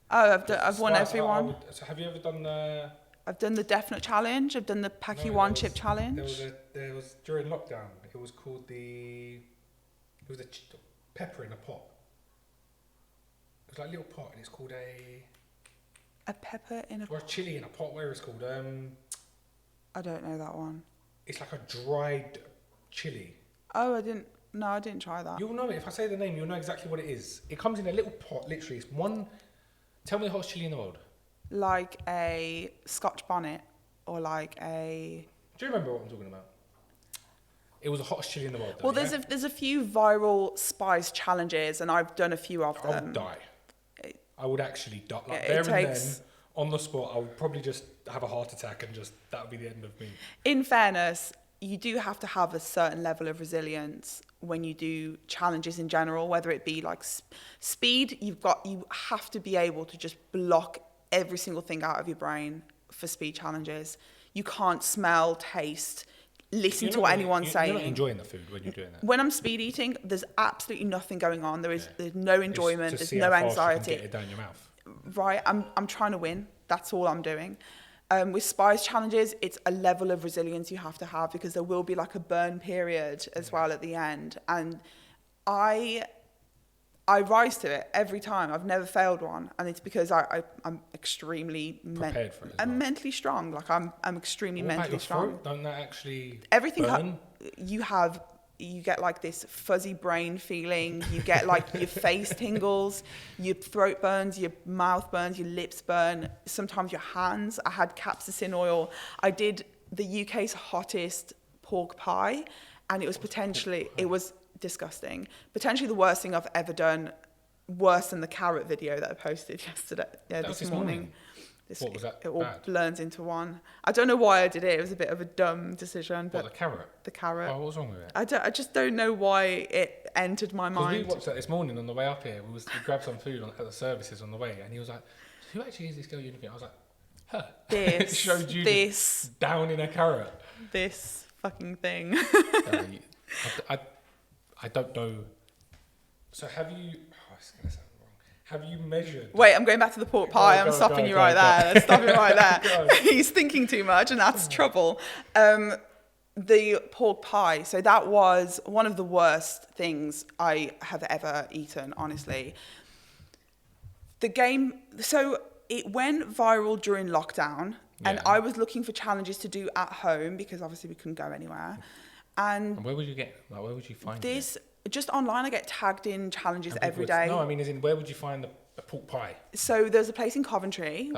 Speaker 2: Oh, I've won every one.
Speaker 1: So have you ever done the...
Speaker 2: I've done the Definite Challenge. I've done the Packy One Chip Challenge.
Speaker 1: There was during lockdown. It was called the pepper in a pot. It was like a little pot, and it's called
Speaker 2: a pepper in a...
Speaker 1: Or a chili in a pot, where it's called...
Speaker 2: I don't know that one.
Speaker 1: It's like a dried chili.
Speaker 2: Oh, I didn't try that.
Speaker 1: You'll know it. If I say the name, you'll know exactly what it is. It comes in a little pot, literally. It's one... Tell me the hottest chili in the world.
Speaker 2: Like a Scotch bonnet, or like a...
Speaker 1: Do you remember what I'm talking about? It was the hottest chili in the world.
Speaker 2: Well, there's a few viral spice challenges, and I've done a few of them.
Speaker 1: I would die. I would actually die. Like there and then, on the spot, I would probably just have a heart attack and just, that would be the end of me.
Speaker 2: In fairness, you do have to have a certain level of resilience when you do challenges in general, whether it be like speed, you have to be able to just block every single thing out of your brain for speed challenges. You can't smell, taste, listen to what anyone's saying.
Speaker 1: You're not enjoying the food when you're doing that.
Speaker 2: When I'm speed eating, there's absolutely nothing going on. There's no enjoyment. There's no anxiety.
Speaker 1: You can get it down your mouth.
Speaker 2: Right, I'm trying to win. That's all I'm doing. With spice challenges, it's a level of resilience you have to have, because there will be like a burn period as well at the end. And I rise to it every time. I've never failed one, and it's because I'm extremely
Speaker 1: prepared for it.
Speaker 2: I'm mentally strong. Like I'm extremely mentally strong.
Speaker 1: Throat? Don't that actually
Speaker 2: everything
Speaker 1: burn?
Speaker 2: You get like this fuzzy brain feeling. You get like your face tingles, your throat burns, your mouth burns, your lips burn. Sometimes your hands. I had capsaicin oil. I did the UK's hottest pork pie, and it was disgusting. Potentially the worst thing I've ever done, worse than the carrot video that I posted yesterday. Yeah, this morning.
Speaker 1: What was that?
Speaker 2: It all blends into one. I don't know why I did it. It was a bit of a dumb decision. But
Speaker 1: the carrot?
Speaker 2: The carrot.
Speaker 1: Oh, what was wrong with it?
Speaker 2: I just don't know why it entered my mind.
Speaker 1: We watched that this morning on the way up here. We grabbed some food at the services on the way, and he was like, "Who actually is this girl you're looking at?" I was like, "Her."
Speaker 2: This.
Speaker 1: It showed you this down in a carrot.
Speaker 2: This fucking thing.
Speaker 1: I don't know. So have you? Oh, it's gonna sound wrong. Have you measured?
Speaker 2: Wait, I'm going back to the pork pie. I'm stopping you right there. Let's stop it right there. He's thinking too much, and that's trouble. The pork pie. So that was one of the worst things I have ever eaten, honestly. So it went viral during lockdown, and I was looking for challenges to do at home because obviously we couldn't go anywhere. And
Speaker 1: where would you get? Like, where would you find
Speaker 2: this? Just online, I get tagged in challenges every day.
Speaker 1: No, I mean, as in, where would you find a pork pie?
Speaker 2: So there's a place in Coventry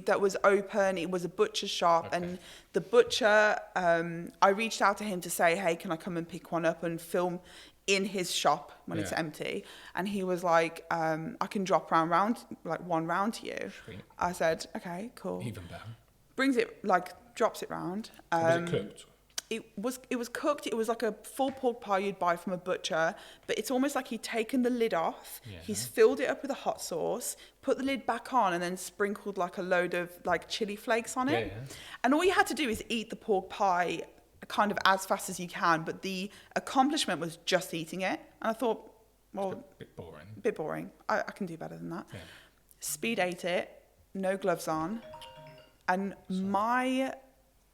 Speaker 2: that was open. It was a butcher's shop, and the butcher. I reached out to him to say, "Hey, can I come and pick one up and film in his shop when it's empty?" And he was like, "I can drop one round to you." Sweet. I said, "Okay, cool."
Speaker 1: Even better.
Speaker 2: Drops it round.
Speaker 1: Was it cooked?
Speaker 2: It was cooked. It was like a full pork pie you'd buy from a butcher, but it's almost like he'd taken the lid off. Yeah. He's filled it up with a hot sauce, put the lid back on, and then sprinkled like a load of like chili flakes on it. Yeah. And all you had to do is eat the pork pie kind of as fast as you can, but the accomplishment was just eating it. And I thought, well,
Speaker 1: a bit
Speaker 2: boring. I can do better than that. Yeah. Speed ate it, no gloves on, and my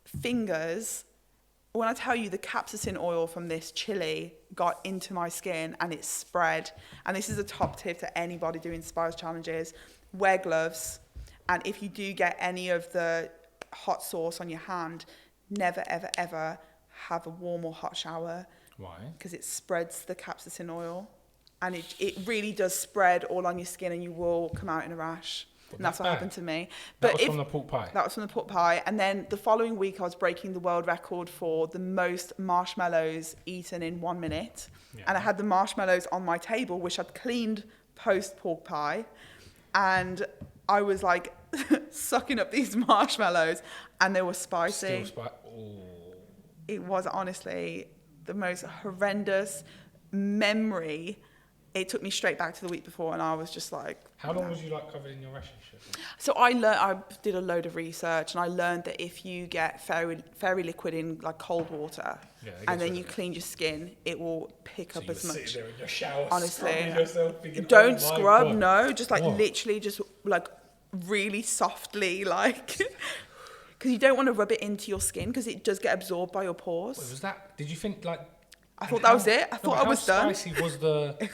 Speaker 2: fingers. When I tell you the capsaicin oil from this chili got into my skin and it spread, and this is a top tip to anybody doing spice challenges, wear gloves. And if you do get any of the hot sauce on your hand, never, ever, ever have a warm or hot shower.
Speaker 1: Why?
Speaker 2: Because it spreads the capsaicin oil, and it really does spread all on your skin, and you will come out in a rash. And that's what happened to me.
Speaker 1: But that was from the pork pie?
Speaker 2: That was from the pork pie. And then the following week, I was breaking the world record for the most marshmallows eaten in 1 minute. Yeah. And I had the marshmallows on my table, which I'd cleaned post pork pie. And I was like sucking up these marshmallows, and they were spicy. It was honestly the most horrendous memory. It took me straight back to the week before, and I was just like...
Speaker 1: How long was you like covered in your rashes?
Speaker 2: So I did a load of research, and I learned that if you get fairy liquid in like cold water, and then you clean your skin, it will pick up as much. So you sit there in your shower, honestly, yourself, thinking, don't scrub, no, just like literally, just like really softly, like, because you don't want to rub it into your skin because it does get absorbed by your pores.
Speaker 1: Wait, was that? Did you think like?
Speaker 2: I thought that was it. I thought I was done.
Speaker 1: How spicy was the?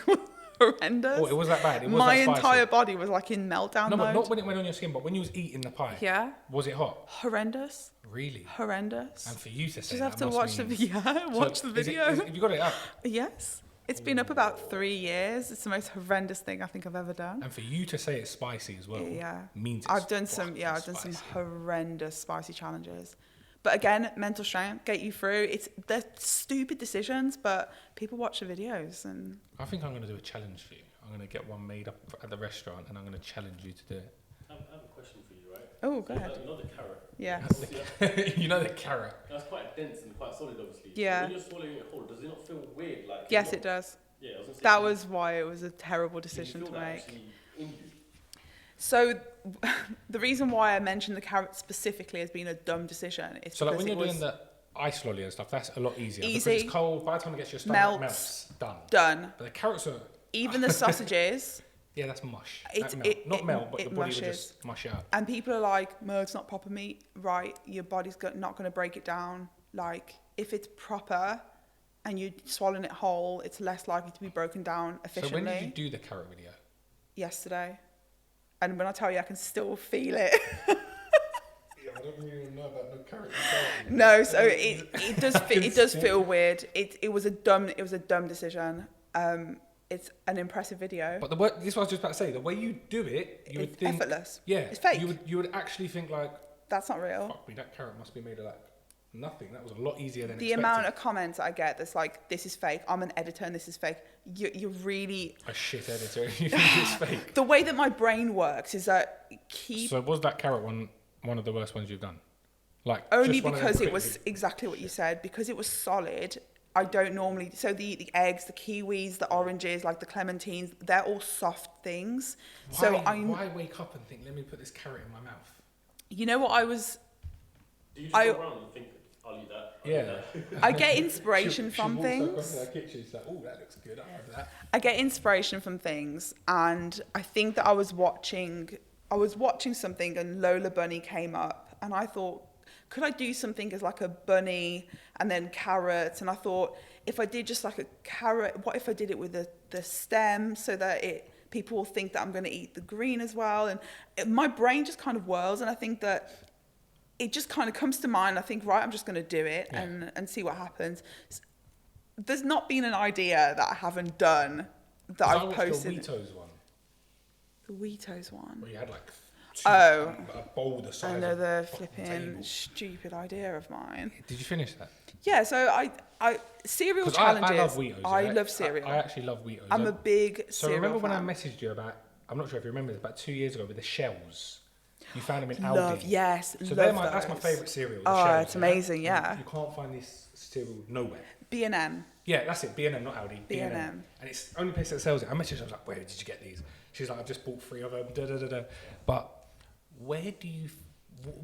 Speaker 2: Horrendous.
Speaker 1: Oh, it was that bad. It was
Speaker 2: My
Speaker 1: that spicy.
Speaker 2: entire body was like in meltdown mode.
Speaker 1: No, but not when it went on your skin, but when you was eating the pie.
Speaker 2: Yeah.
Speaker 1: Was it hot?
Speaker 2: Horrendous.
Speaker 1: Really?
Speaker 2: Horrendous.
Speaker 1: And for you to say
Speaker 2: just
Speaker 1: that,
Speaker 2: have to watch the video. Watch the video.
Speaker 1: Have you got it up?
Speaker 2: Yes. It's been up about 3 years. It's the most horrendous thing I think I've ever done.
Speaker 1: And for you to say it's spicy as well, means it's
Speaker 2: I've done some horrendous spicy challenges. But again, mental strength, get you through. They're stupid decisions, but people watch the videos. And
Speaker 1: I think I'm going to do a challenge for you. I'm going to get one made up at the restaurant, and I'm going to challenge you to do it.
Speaker 3: I have a question for you, right?
Speaker 2: Oh, go ahead.
Speaker 3: You know the carrot?
Speaker 2: Yeah.
Speaker 1: You know the carrot?
Speaker 3: That's quite dense and quite solid, obviously.
Speaker 2: Yeah.
Speaker 3: So when you're swallowing it whole, does it not feel weird? Like
Speaker 2: yes, it does.
Speaker 3: Yeah, I was going to say.
Speaker 2: That was why it was a terrible decision to make.
Speaker 3: In you?
Speaker 2: So the reason why I mentioned the carrot specifically as being a dumb decision is
Speaker 1: so like when you're doing the ice lolly and stuff, that's a lot easier.
Speaker 2: Easy.
Speaker 1: Because it's cold, by the time it gets to your stomach, melts. Done. But the carrots are...
Speaker 2: Even the sausages...
Speaker 1: Yeah, that's mush.
Speaker 2: Not
Speaker 1: melt, but your body would just mush it out.
Speaker 2: And people are like, no, it's not proper meat. Right, your body's not going to break it down. Like, if it's proper and you're swallowing it whole, it's less likely to be broken down efficiently.
Speaker 1: So when did you do the carrot video?
Speaker 2: Yesterday. And when I tell you, I can still feel it.
Speaker 1: Yeah, I don't really know about the carrot.
Speaker 2: No, so it does feel weird. It was a dumb decision. It's an impressive video.
Speaker 1: But this is what I was just about to say. The way you do it, you would think
Speaker 2: effortless.
Speaker 1: Yeah,
Speaker 2: it's fake.
Speaker 1: You would actually think like,
Speaker 2: that's not real.
Speaker 1: Fuck me, that carrot must be made of like nothing. That was a lot easier than
Speaker 2: the amount of comments I get that's like, this is fake. I'm an editor and this is fake. You're really
Speaker 1: a shit editor. You think it's fake.
Speaker 2: The way that my brain works is that
Speaker 1: So was that carrot one of the worst ones you've done? Like
Speaker 2: only because it was exactly what you said. Because it was solid. I don't normally... So the eggs, the kiwis, the oranges, like the clementines, they're all soft things.
Speaker 1: Why wake up and think, let me put this carrot in my mouth?
Speaker 2: You know what I was...
Speaker 3: Do you just go around and think, I'll eat that?
Speaker 2: I get inspiration from things.
Speaker 1: She walks across her kitchen, she's like, oh, that looks good, I'll have that.
Speaker 2: I get inspiration from things, and I think that I was watching something and Lola Bunny came up, and I thought, could I do something as like a bunny and then carrots? And I thought, if I did just like a carrot, what if I did it with the stem so that people will think that I'm going to eat the green as well? And my brain just kind of whirls, and I think that it just kind of comes to mind. I think, right, I'm just going to do it and see what happens. There's not been an idea that I haven't done that I've posted.
Speaker 1: The Wheatos one.
Speaker 2: The Wheatos one.
Speaker 1: Where you had like
Speaker 2: a
Speaker 1: bowl the size.
Speaker 2: Another flipping stupid idea of mine.
Speaker 1: Did you finish that?
Speaker 2: Yeah, so I cereal challenges.
Speaker 1: I love Wheatos.
Speaker 2: I love cereal.
Speaker 1: I actually love Wheatos.
Speaker 2: I'm a big cereal
Speaker 1: So remember when I
Speaker 2: fan.
Speaker 1: messaged you about, I'm not sure if you remember this, about 2 years ago with the shells. You found them in Aldi.
Speaker 2: Yes,
Speaker 1: so
Speaker 2: love
Speaker 1: that's my favourite cereal.
Speaker 2: Oh,
Speaker 1: shells,
Speaker 2: it's amazing, yeah.
Speaker 1: You can't find this cereal nowhere.
Speaker 2: B&M.
Speaker 1: Yeah, that's it. B&M, not Aldi.
Speaker 2: B&M.
Speaker 1: And it's the only place that sells it. I messaged her, I was like, where did you get these? She's like, I've just bought 3 of them. But where do you...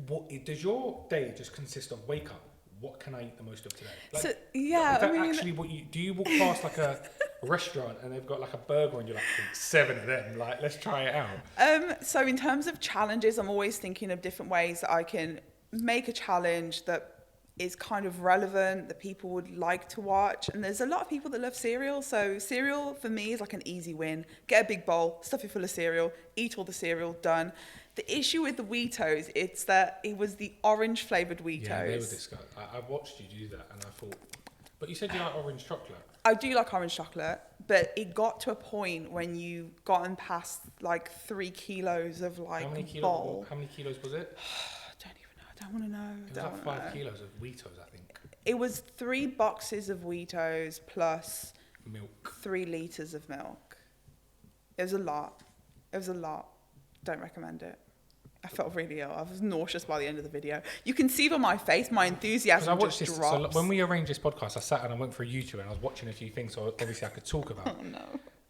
Speaker 1: What does your day just consist of wake up? What can I eat the most of today? Like,
Speaker 2: so, yeah,
Speaker 1: is that actually what you... Do you walk past like a restaurant and they've got like a burger and you're like, 7 of them, like, let's try it out?
Speaker 2: So in terms of challenges, I'm always thinking of different ways that I can make a challenge that is kind of relevant, that people would like to watch. And there's a lot of people that love cereal. So cereal for me is like an easy win. Get a big bowl, stuff it full of cereal, eat all the cereal, done. The issue with the Wheatos, it's that it was the orange flavoured Wheatos.
Speaker 1: Yeah, they were disgusting. I watched you do that and I thought, But you said you like orange chocolate.
Speaker 2: I do like orange chocolate, but it got to a point when you gotten past like 3 kilos of like bowl.
Speaker 1: How many kilos was it?
Speaker 2: I don't even know. I don't want to know.
Speaker 1: It was like 5 kilos of Wheatos, I think.
Speaker 2: It was 3 boxes of Wheatos plus
Speaker 1: milk.
Speaker 2: 3 litres of milk. It was a lot. Don't recommend it. I felt really ill. I was nauseous by the end of the video. You can see on my face, my enthusiasm just drops.
Speaker 1: So when we arranged this podcast, I sat and I went through YouTube and I was watching a few things, so obviously I could talk about.
Speaker 2: Oh no.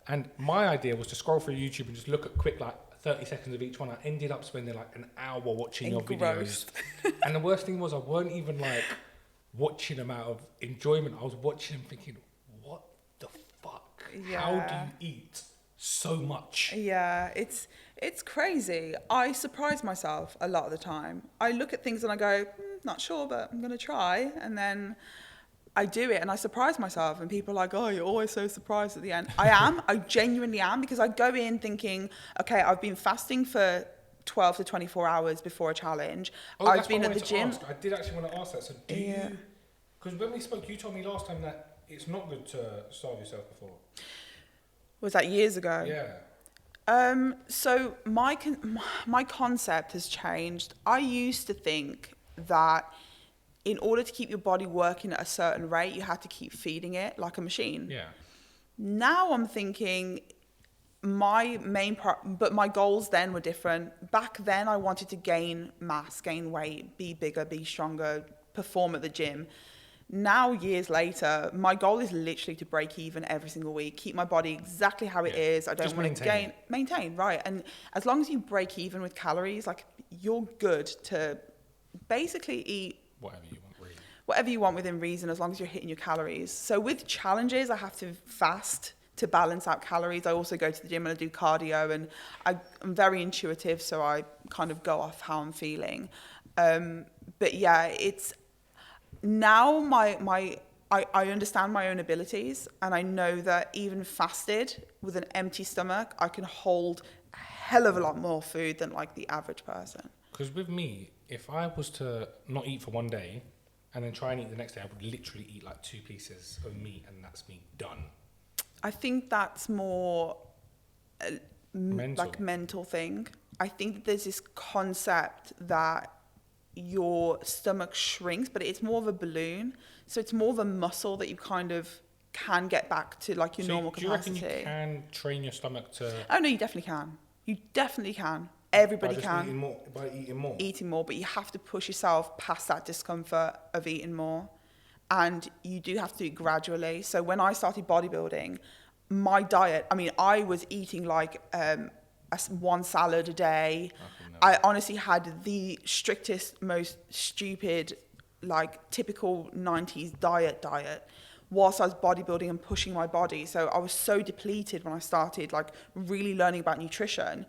Speaker 1: And my idea was to scroll through YouTube and just look at quick, like 30 seconds of each one. I ended up spending like an hour watching your videos. And the worst thing was I weren't even like watching them out of enjoyment. I was watching them thinking, what the fuck?
Speaker 2: Yeah.
Speaker 1: How do you eat so much?
Speaker 2: Yeah, it's crazy. I surprise myself a lot of the time. I look at things and I go, not sure, but I'm going to try. And then I do it and I surprise myself. And people are like, oh, you're always so surprised at the end. I am. I genuinely am, because I go in thinking, okay, I've been fasting for 12 to 24 hours before a challenge. I've been at the gym.
Speaker 1: I did actually want to ask that. So do you, because when we spoke, you told me last time that it's not good to starve yourself before.
Speaker 2: Was that years ago?
Speaker 1: Yeah.
Speaker 2: So my concept has changed. I used to think that in order to keep your body working at a certain rate, you had to keep feeding it like a machine.
Speaker 1: Yeah.
Speaker 2: Now I'm thinking but my goals then were different. Back then I wanted to gain mass, gain weight, be bigger, be stronger, perform at the gym. Now, years later, my goal is literally to break even every single week, keep my body exactly how it is. I don't want to maintain, right? And as long as you break even with calories, like, you're good to basically eat
Speaker 1: whatever you want, really.
Speaker 2: Whatever you want within reason, as long as you're hitting your calories. So with challenges, I have to fast to balance out calories. I also go to the gym and I do cardio, and I'm very intuitive, so I kind of go off how I'm feeling. But yeah, it's now I understand my own abilities, and I know that even fasted with an empty stomach, I can hold a hell of a lot more food than like the average person.
Speaker 1: Because with me, if I was to not eat for one day and then try and eat the next day, I would literally eat like 2 pieces of meat, and that's me done.
Speaker 2: I think that's more mental thing. I think that there's this concept that your stomach shrinks, but it's more of a balloon. So it's more of a muscle that you kind of can get back to like your normal capacity.
Speaker 1: Do you reckon you can train your stomach to...
Speaker 2: Oh no, you definitely can. You definitely can. Everybody can.
Speaker 1: By eating more?
Speaker 2: Eating more, but you have to push yourself past that discomfort of eating more. And you do have to do it gradually. So when I started bodybuilding, my diet, I mean, I was eating like 1 salad a day. I honestly had the strictest, most stupid, like typical 90s diet whilst I was bodybuilding and pushing my body. So I was so depleted when I started like really learning about nutrition.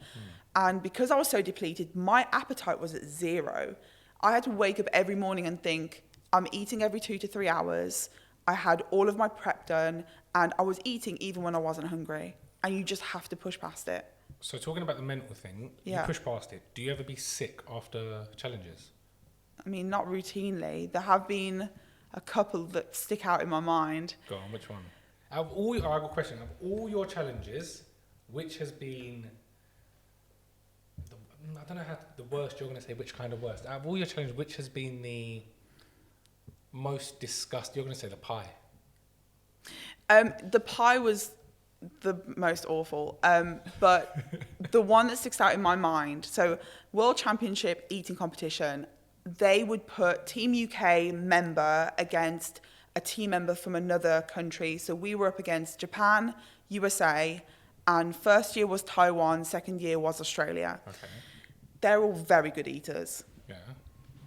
Speaker 2: And because I was so depleted, my appetite was at 0. I had to wake up every morning and think, I'm eating every 2 to 3 hours. I had all of my prep done, and I was eating even when I wasn't hungry. And you just have to push past it.
Speaker 1: So talking about the mental thing, you push past it. Do you ever be sick after challenges?
Speaker 2: I mean, not routinely. There have been a couple that stick out in my mind.
Speaker 1: Go on, which one? I've got a question. Of all your challenges, which has been... I don't know how the worst you're going to say, which kind of worst. Out of all your challenges, which has been the most disgusting? You're going to say the pie.
Speaker 2: The pie was the most awful. But the one that sticks out in my mind, so World Championship eating competition, they would put Team UK member against a team member from another country. So we were up against Japan, USA, and first year was Taiwan, second year was Australia. Okay. They're all very good eaters.
Speaker 1: Yeah.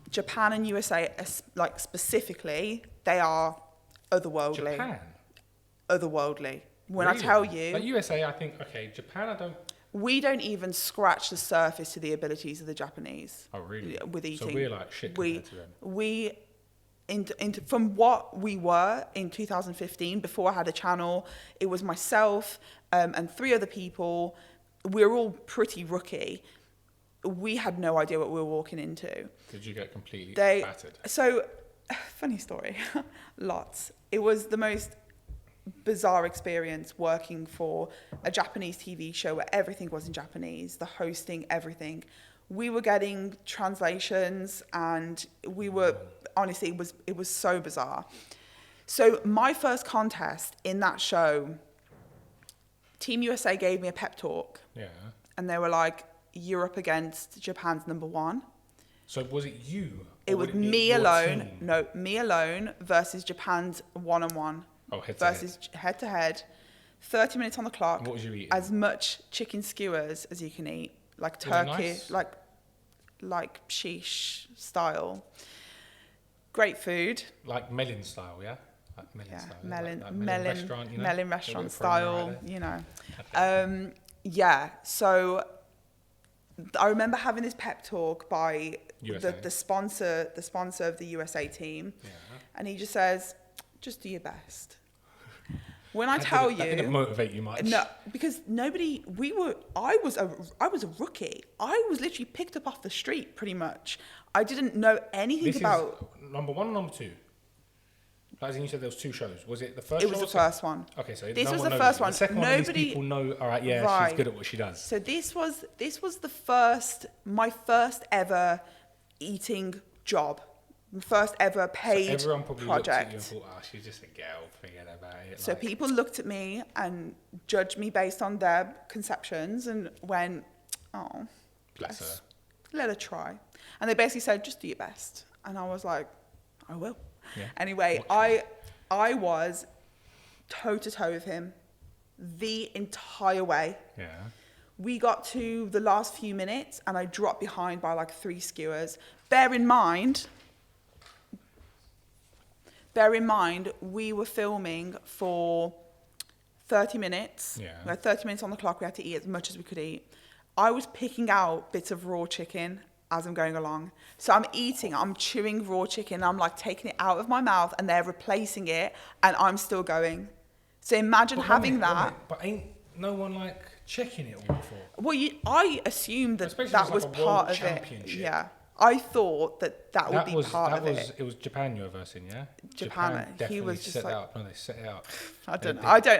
Speaker 2: Japan and USA, like specifically, they are otherworldly.
Speaker 1: Japan?
Speaker 2: Otherworldly. When
Speaker 1: really?
Speaker 2: I tell you...
Speaker 1: Like USA, I think, okay, Japan, I don't...
Speaker 2: We don't even scratch the surface to the abilities of the Japanese.
Speaker 1: Oh, really?
Speaker 2: With eating.
Speaker 1: So we're like shit compared to them.
Speaker 2: From what we were in 2015, before I had a channel, it was myself and 3 other people. We were all pretty rookie. We had no idea what we were walking into.
Speaker 1: Did you get completely battered?
Speaker 2: So funny story, lots. It was the most bizarre experience working for a Japanese TV show where everything was in Japanese, the hosting, everything. We were getting translations, and we were, honestly, it was so bizarre. So my first contest in that show, Team USA gave me a pep talk.
Speaker 1: Yeah.
Speaker 2: And they were like, you're up against Japan's #1.
Speaker 1: So was it you?
Speaker 2: It was me alone. No, me alone versus Japan's 1-on-1.
Speaker 1: Oh, head to
Speaker 2: head to head. 30 minutes on the clock.
Speaker 1: And what was you eating?
Speaker 2: As much chicken skewers as you can eat, like turkey,
Speaker 1: nice?
Speaker 2: like sheesh style. Great food.
Speaker 1: Like melon style, yeah. Like melon style.
Speaker 2: Melon
Speaker 1: restaurant, you know?
Speaker 2: melon restaurant style, you know.
Speaker 1: Okay.
Speaker 2: Yeah. So I remember having this pep talk by the sponsor of the USA team, and he just says, "Just do your best." When I tell you,
Speaker 1: that didn't motivate you much.
Speaker 2: No, because I was a rookie. I was literally picked up off the street, pretty much. I didn't know anything about.
Speaker 1: Number 1 or number 2? As in you said, there was 2 shows. Was it the first?
Speaker 2: It was the first one.
Speaker 1: Okay, so
Speaker 2: this was the first one.
Speaker 1: The second one, these people know. All right, yeah, she's good at what she does.
Speaker 2: So this was my first ever eating job. First ever paid project.
Speaker 1: So everyone probably looked at you and thought, oh, she's just a girl, forget about it.
Speaker 2: So people looked at me and judged me based on their conceptions and went, oh,
Speaker 1: bless her.
Speaker 2: Let her try. And they basically said, just do your best. And I was like, I will.
Speaker 1: Yeah.
Speaker 2: Anyway, I was toe-to-toe with him the entire way.
Speaker 1: Yeah.
Speaker 2: We got to the last few minutes and I dropped behind by like 3 skewers. Bear in mind, we were filming for 30 minutes.
Speaker 1: Yeah.
Speaker 2: We had 30 minutes on the clock. We had to eat as much as we could eat. I was picking out bits of raw chicken as I'm going along. So I'm chewing raw chicken. I'm like taking it out of my mouth and they're replacing it and I'm still going. So imagine having that.
Speaker 1: But ain't no one like checking it all before?
Speaker 2: Well, I assumed that
Speaker 1: Especially
Speaker 2: that was
Speaker 1: like a
Speaker 2: part
Speaker 1: world
Speaker 2: of it.
Speaker 1: championship.
Speaker 2: Yeah. I thought that would be part of it.
Speaker 1: It was Japan you were versing, yeah?
Speaker 2: Japan,
Speaker 1: definitely
Speaker 2: he was just
Speaker 1: set
Speaker 2: like,
Speaker 1: out. No, they set it out.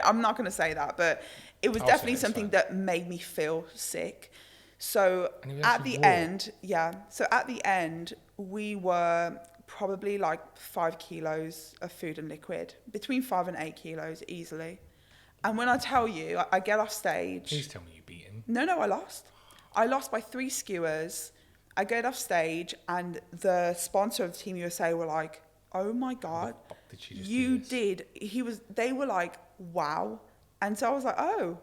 Speaker 2: I'm not going to say that, but it was definitely something that made me feel sick. So at the end, we were probably like 5 kilos of food and liquid, between 5 and 8 kilos easily. And when I tell you, I get off stage.
Speaker 1: Please tell me you beat him.
Speaker 2: No, I lost. I lost by 3 skewers. I get off stage and the sponsor of Team USA were like, oh my God, you did. They were like, wow. And so I was like, oh,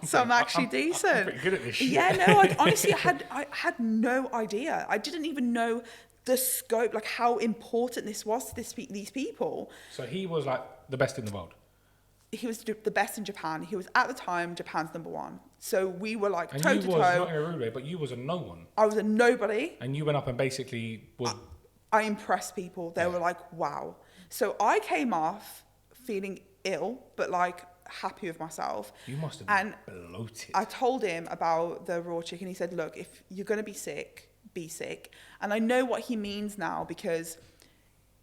Speaker 2: so I'm actually decent.
Speaker 1: I'm pretty good at this shit.
Speaker 2: Yeah, no, I had no idea. I didn't even know the scope, like how important this was to these people.
Speaker 1: So he was like the best in the world.
Speaker 2: He was the best in Japan. He was at the time Japan's -1. So we were like toe to toe.
Speaker 1: And you was not in a rude way, but you was a no one.
Speaker 2: I was a nobody.
Speaker 1: And you went up and basically was.
Speaker 2: I impressed people. They were like, wow. So I came off feeling ill, but like happy with myself.
Speaker 1: You must have been bloated.
Speaker 2: I told him about the raw chicken. He said, look, if you're going to be sick, be sick. And I know what he means now, because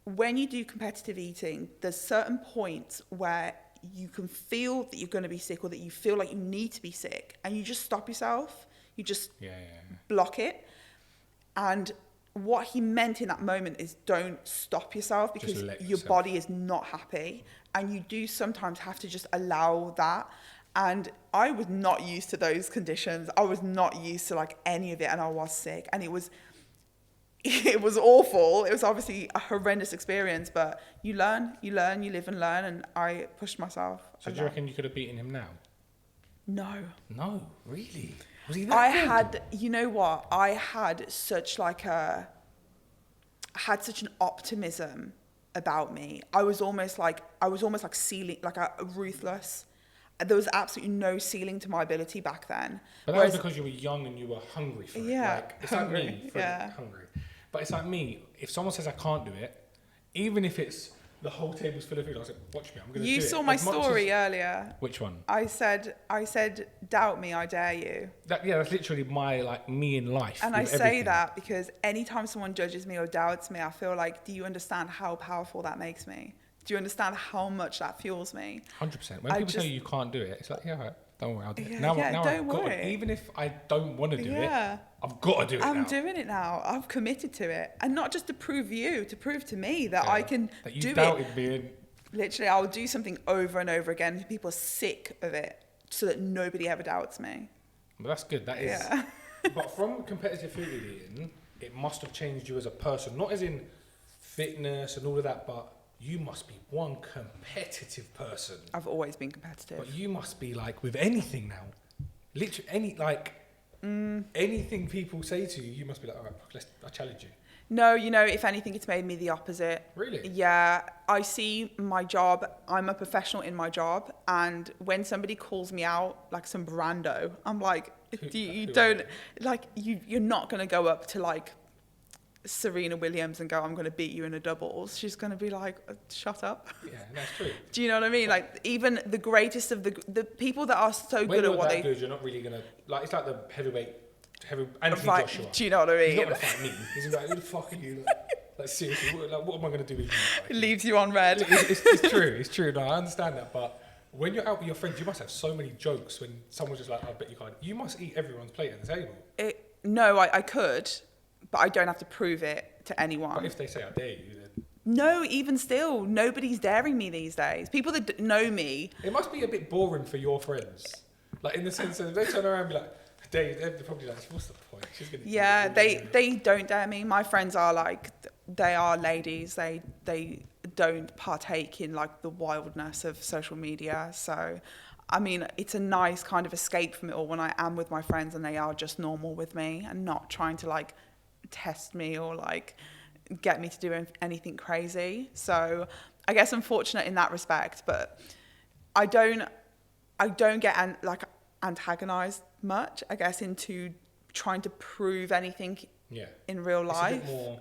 Speaker 2: when you do competitive eating, there's certain points where you can feel that you're going to be sick or that you feel like you need to be sick and you just stop yourself. You just block it. And what he meant in that moment is don't stop yourself, because your body is not happy and you do sometimes have to just allow that. And I was not used to those conditions. I was not used to like any of it, and I was sick, and it was awful. It was obviously a horrendous experience, but you learn, you live and learn, and I pushed myself.
Speaker 1: So do you reckon you could have beaten him now?
Speaker 2: No.
Speaker 1: No, really? Was he that good?
Speaker 2: You know what? I had such an optimism about me. I was almost like ceiling, like a ruthless. There was absolutely no ceiling to my ability back then.
Speaker 1: But that was because you were young and you were hungry for it.
Speaker 2: Yeah,
Speaker 1: like, it's hungry. Like me, hungry. But it's like me, if someone says I can't do it, even if it's the whole table's full of food. I was like, watch me, I'm going to do it.
Speaker 2: You saw my story earlier.
Speaker 1: Which one?
Speaker 2: I said, doubt me, I dare you.
Speaker 1: That's literally me in life.
Speaker 2: And I say that because anytime someone judges me or doubts me, I feel like, do you understand how powerful that makes me? Do you understand how much that fuels me?
Speaker 1: 100%. When people tell you can't do it, it's like, yeah, right, don't worry, I'll do it. Now
Speaker 2: don't
Speaker 1: I've got
Speaker 2: worry.
Speaker 1: it. Even if I don't want to do it, I've got to do it now.
Speaker 2: I'm doing it now. I've committed to it. And not just to prove to me that I can
Speaker 1: that you
Speaker 2: do it.
Speaker 1: doubted me. And
Speaker 2: literally, I'll do something over and over again until people are sick of it so that nobody ever doubts me.
Speaker 1: But that's good. That is. But from competitive food eating, it must have changed you as a person. Not as in fitness and all of that, but you must be one competitive person.
Speaker 2: I've always been competitive.
Speaker 1: But you must be with anything now. Literally, anything people say to you, you must be like, all right, I challenge you.
Speaker 2: No, if anything, it's made me the opposite.
Speaker 1: Really?
Speaker 2: Yeah, I see my job, I'm a professional in my job, and when somebody calls me out, like some brando, I'm like, you're not going to go up to Serena Williams and go, I'm going to beat you in a doubles. She's going to be like, shut up.
Speaker 1: Yeah, that's true.
Speaker 2: Do you know what I mean? Even the greatest of the people that are so good at what they do.
Speaker 1: You're not really going to, it's like the heavyweight Anthony Joshua.
Speaker 2: Do you know what I mean?
Speaker 1: He's not going to fight me. He's going to be like, who the fuck are you? Seriously, what am I going to do with you?
Speaker 2: It leaves you on red.
Speaker 1: It's true. No, I understand that. But when you're out with your friends, you must have so many jokes when someone's just like, I bet you can't. You must eat everyone's plate at the table.
Speaker 2: No, I could, but I don't have to prove it to anyone.
Speaker 1: But if they say, I dare you, then...
Speaker 2: No, even still, nobody's daring me these days. People that know me...
Speaker 1: It must be a bit boring for your friends. In the sense that they turn around and be like, they're probably like, what's the point? She's gonna
Speaker 2: they don't dare me. My friends are they are ladies. They don't partake in the wildness of social media. So, I mean, it's a nice kind of escape from it all when I am with my friends and they are just normal with me and not trying to test me or get me to do anything crazy. So I guess I'm fortunate in that respect, but I don't get antagonized much, I guess, into trying to prove anything in real life.
Speaker 1: It's a bit more,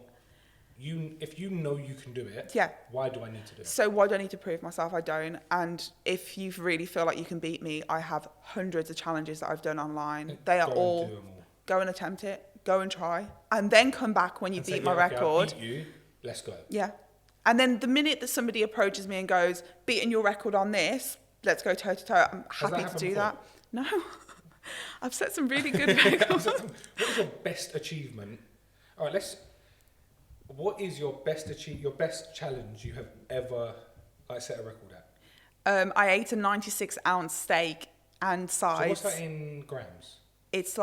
Speaker 1: if you know you can do it, why do I need to do it?
Speaker 2: So why do I need to prove myself? I don't. And if you really feel like you can beat me, I have hundreds of challenges that I've done online. They are all, go and attempt it, go and try, and then come back when you beat my record.
Speaker 1: I'll beat you, let's go.
Speaker 2: Yeah. And then the minute that somebody approaches me and goes, beating your record on this, let's go toe to toe, I'm happy to do that. No. I've set some really good records.
Speaker 1: What is your best achievement? All right, what is your best challenge you have ever set a record at?
Speaker 2: I ate a 96-ounce steak and sides.
Speaker 1: So what's that in grams?
Speaker 2: It's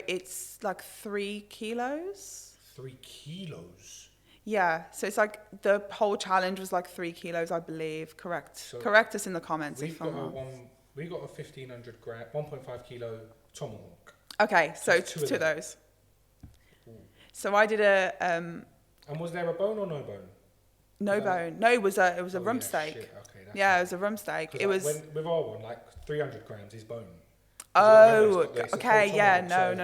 Speaker 2: it's 3 kilos.
Speaker 1: 3 kilos?
Speaker 2: Yeah, so it's the whole challenge was 3 kilos, I believe. Correct. So correct us in the comments if I'm wrong.
Speaker 1: We got a 1,500 gram, 1.5 kilo tomahawk.
Speaker 2: Okay, so two of those. Ooh. So I did a.
Speaker 1: And was there a bone or no bone?
Speaker 2: No bone. No, it was a rump steak.
Speaker 1: Shit. Okay,
Speaker 2: it was a rump steak. It was.
Speaker 1: With our one, 300 grams is bone.
Speaker 2: Oh, okay, yeah, no.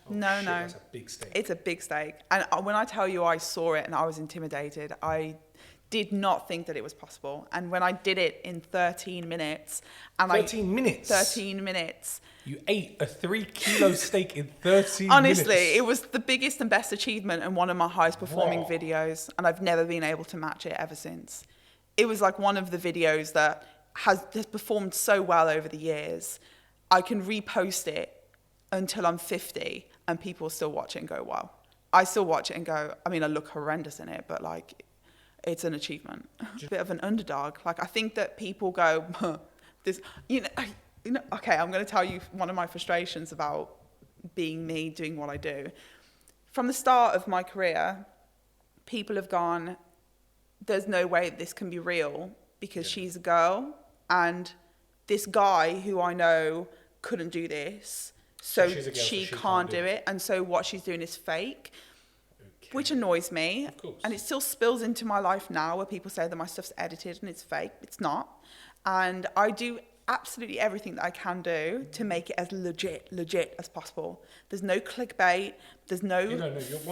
Speaker 1: That's a big steak.
Speaker 2: It's a big steak. And when I tell you I saw it and I was intimidated, I did not think that it was possible. And when I did it in 13 minutes... 13
Speaker 1: minutes?
Speaker 2: 13 minutes.
Speaker 1: You ate a 3 kilo steak in 13
Speaker 2: Honestly,
Speaker 1: minutes?
Speaker 2: it was the biggest and best achievement and one of my highest performing videos. And I've never been able to match it ever since. It was one of the videos that has performed so well over the years. I can repost it until I'm 50 and people still watch it and go, wow. I still watch it and go, I mean, I look horrendous in it, but it's an achievement. A bit of an underdog. I think that people go, this, okay, I'm going to tell you one of my frustrations about being me, doing what I do. From the start of my career, people have gone, there's no way this can be real because she's a girl and this guy who I know couldn't do this, so she can't do it. And so what she's doing is fake. Which annoys me, and it still spills into my life now where people say that my stuff's edited and it's fake. It's not. And I do absolutely everything that I can do to make it as legit as possible. There's no clickbait. There's no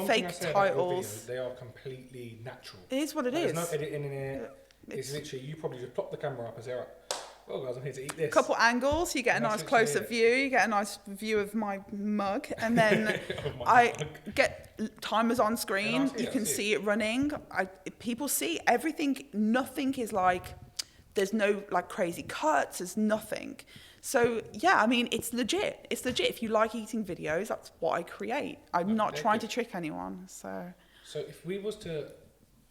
Speaker 2: fake titles.
Speaker 1: They are completely natural.
Speaker 2: It is what it is.
Speaker 1: There's no editing in it. It's literally, you probably just plop the camera up and say, right, well guys, I'm here to eat this.
Speaker 2: Couple angles, you get a nice close-up view, you get a nice view of my mug, and then get timers on screen. You can see it running. People see everything. Nothing is like, there's no like crazy cuts. There's nothing. So yeah, I mean, it's legit. It's legit. If you like eating videos, that's what I create. I'm not trying to trick anyone. So
Speaker 1: if we was to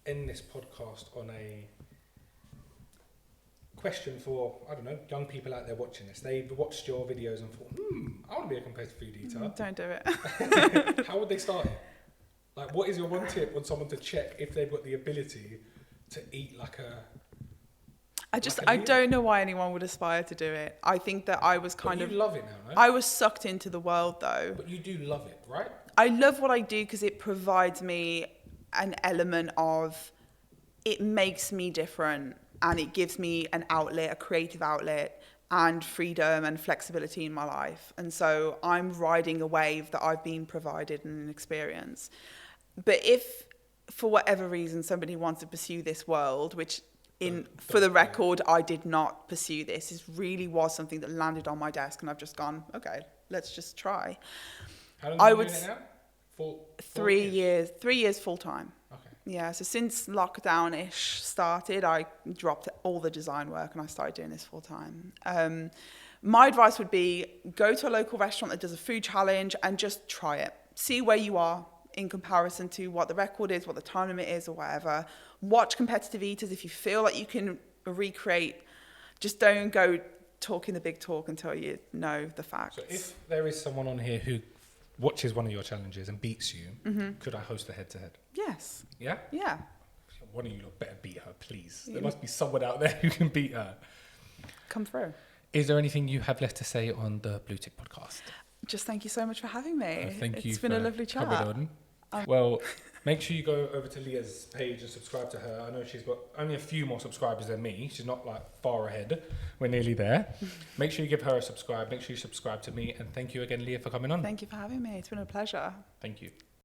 Speaker 1: end this podcast on a question for, I don't know, young people out there watching this. They've watched your videos and thought, I want to be a competitive food eater.
Speaker 2: Don't do it.
Speaker 1: How would they start it? Like, what is your one tip on someone to check if they've got the ability to eat like a...
Speaker 2: I don't know why anyone would aspire to do it. I think that I was
Speaker 1: you love it now, no?
Speaker 2: I was sucked into the world though.
Speaker 1: But you do love it, right?
Speaker 2: I love what I do because it provides me an element of, it makes me different. And it gives me an outlet, a creative outlet, and freedom and flexibility in my life. And so I'm riding a wave that I've been provided and an experience. But if, for whatever reason, somebody wants to pursue this world, which for the record, I did not pursue this. This really was something that landed on my desk, and I've just gone, okay, let's just try.
Speaker 1: How long have you been doing it now?
Speaker 2: 3 years. 3 years full time.
Speaker 1: Okay.
Speaker 2: Yeah, so since lockdown-ish started, I dropped all the design work and I started doing this full time. My advice would be go to a local restaurant that does a food challenge and just try it. See where you are in comparison to what the record is, what the time limit is or whatever. Watch competitive eaters. If you feel like you can recreate, just don't go talking the big talk until you know the facts.
Speaker 1: So if there is someone on here who watches one of your challenges and beats you, could I host a head-to-head?
Speaker 2: Yes.
Speaker 1: Yeah?
Speaker 2: Yeah.
Speaker 1: One of you lot better beat her, please. There must be someone out there who can beat her.
Speaker 2: Come through.
Speaker 1: Is there anything you have left to say on the Bluetick podcast?
Speaker 2: Just thank you so much for having me.
Speaker 1: Thank you.
Speaker 2: It's been a lovely chat.
Speaker 1: Well, make sure you go over to Leah's page and subscribe to her. I know she's got only a few more subscribers than me. She's not like far ahead. We're nearly there. Make sure you give her a subscribe. Make sure you subscribe to me. And thank you again, Leah, for coming on.
Speaker 2: Thank you for having me. It's been a pleasure.
Speaker 1: Thank you.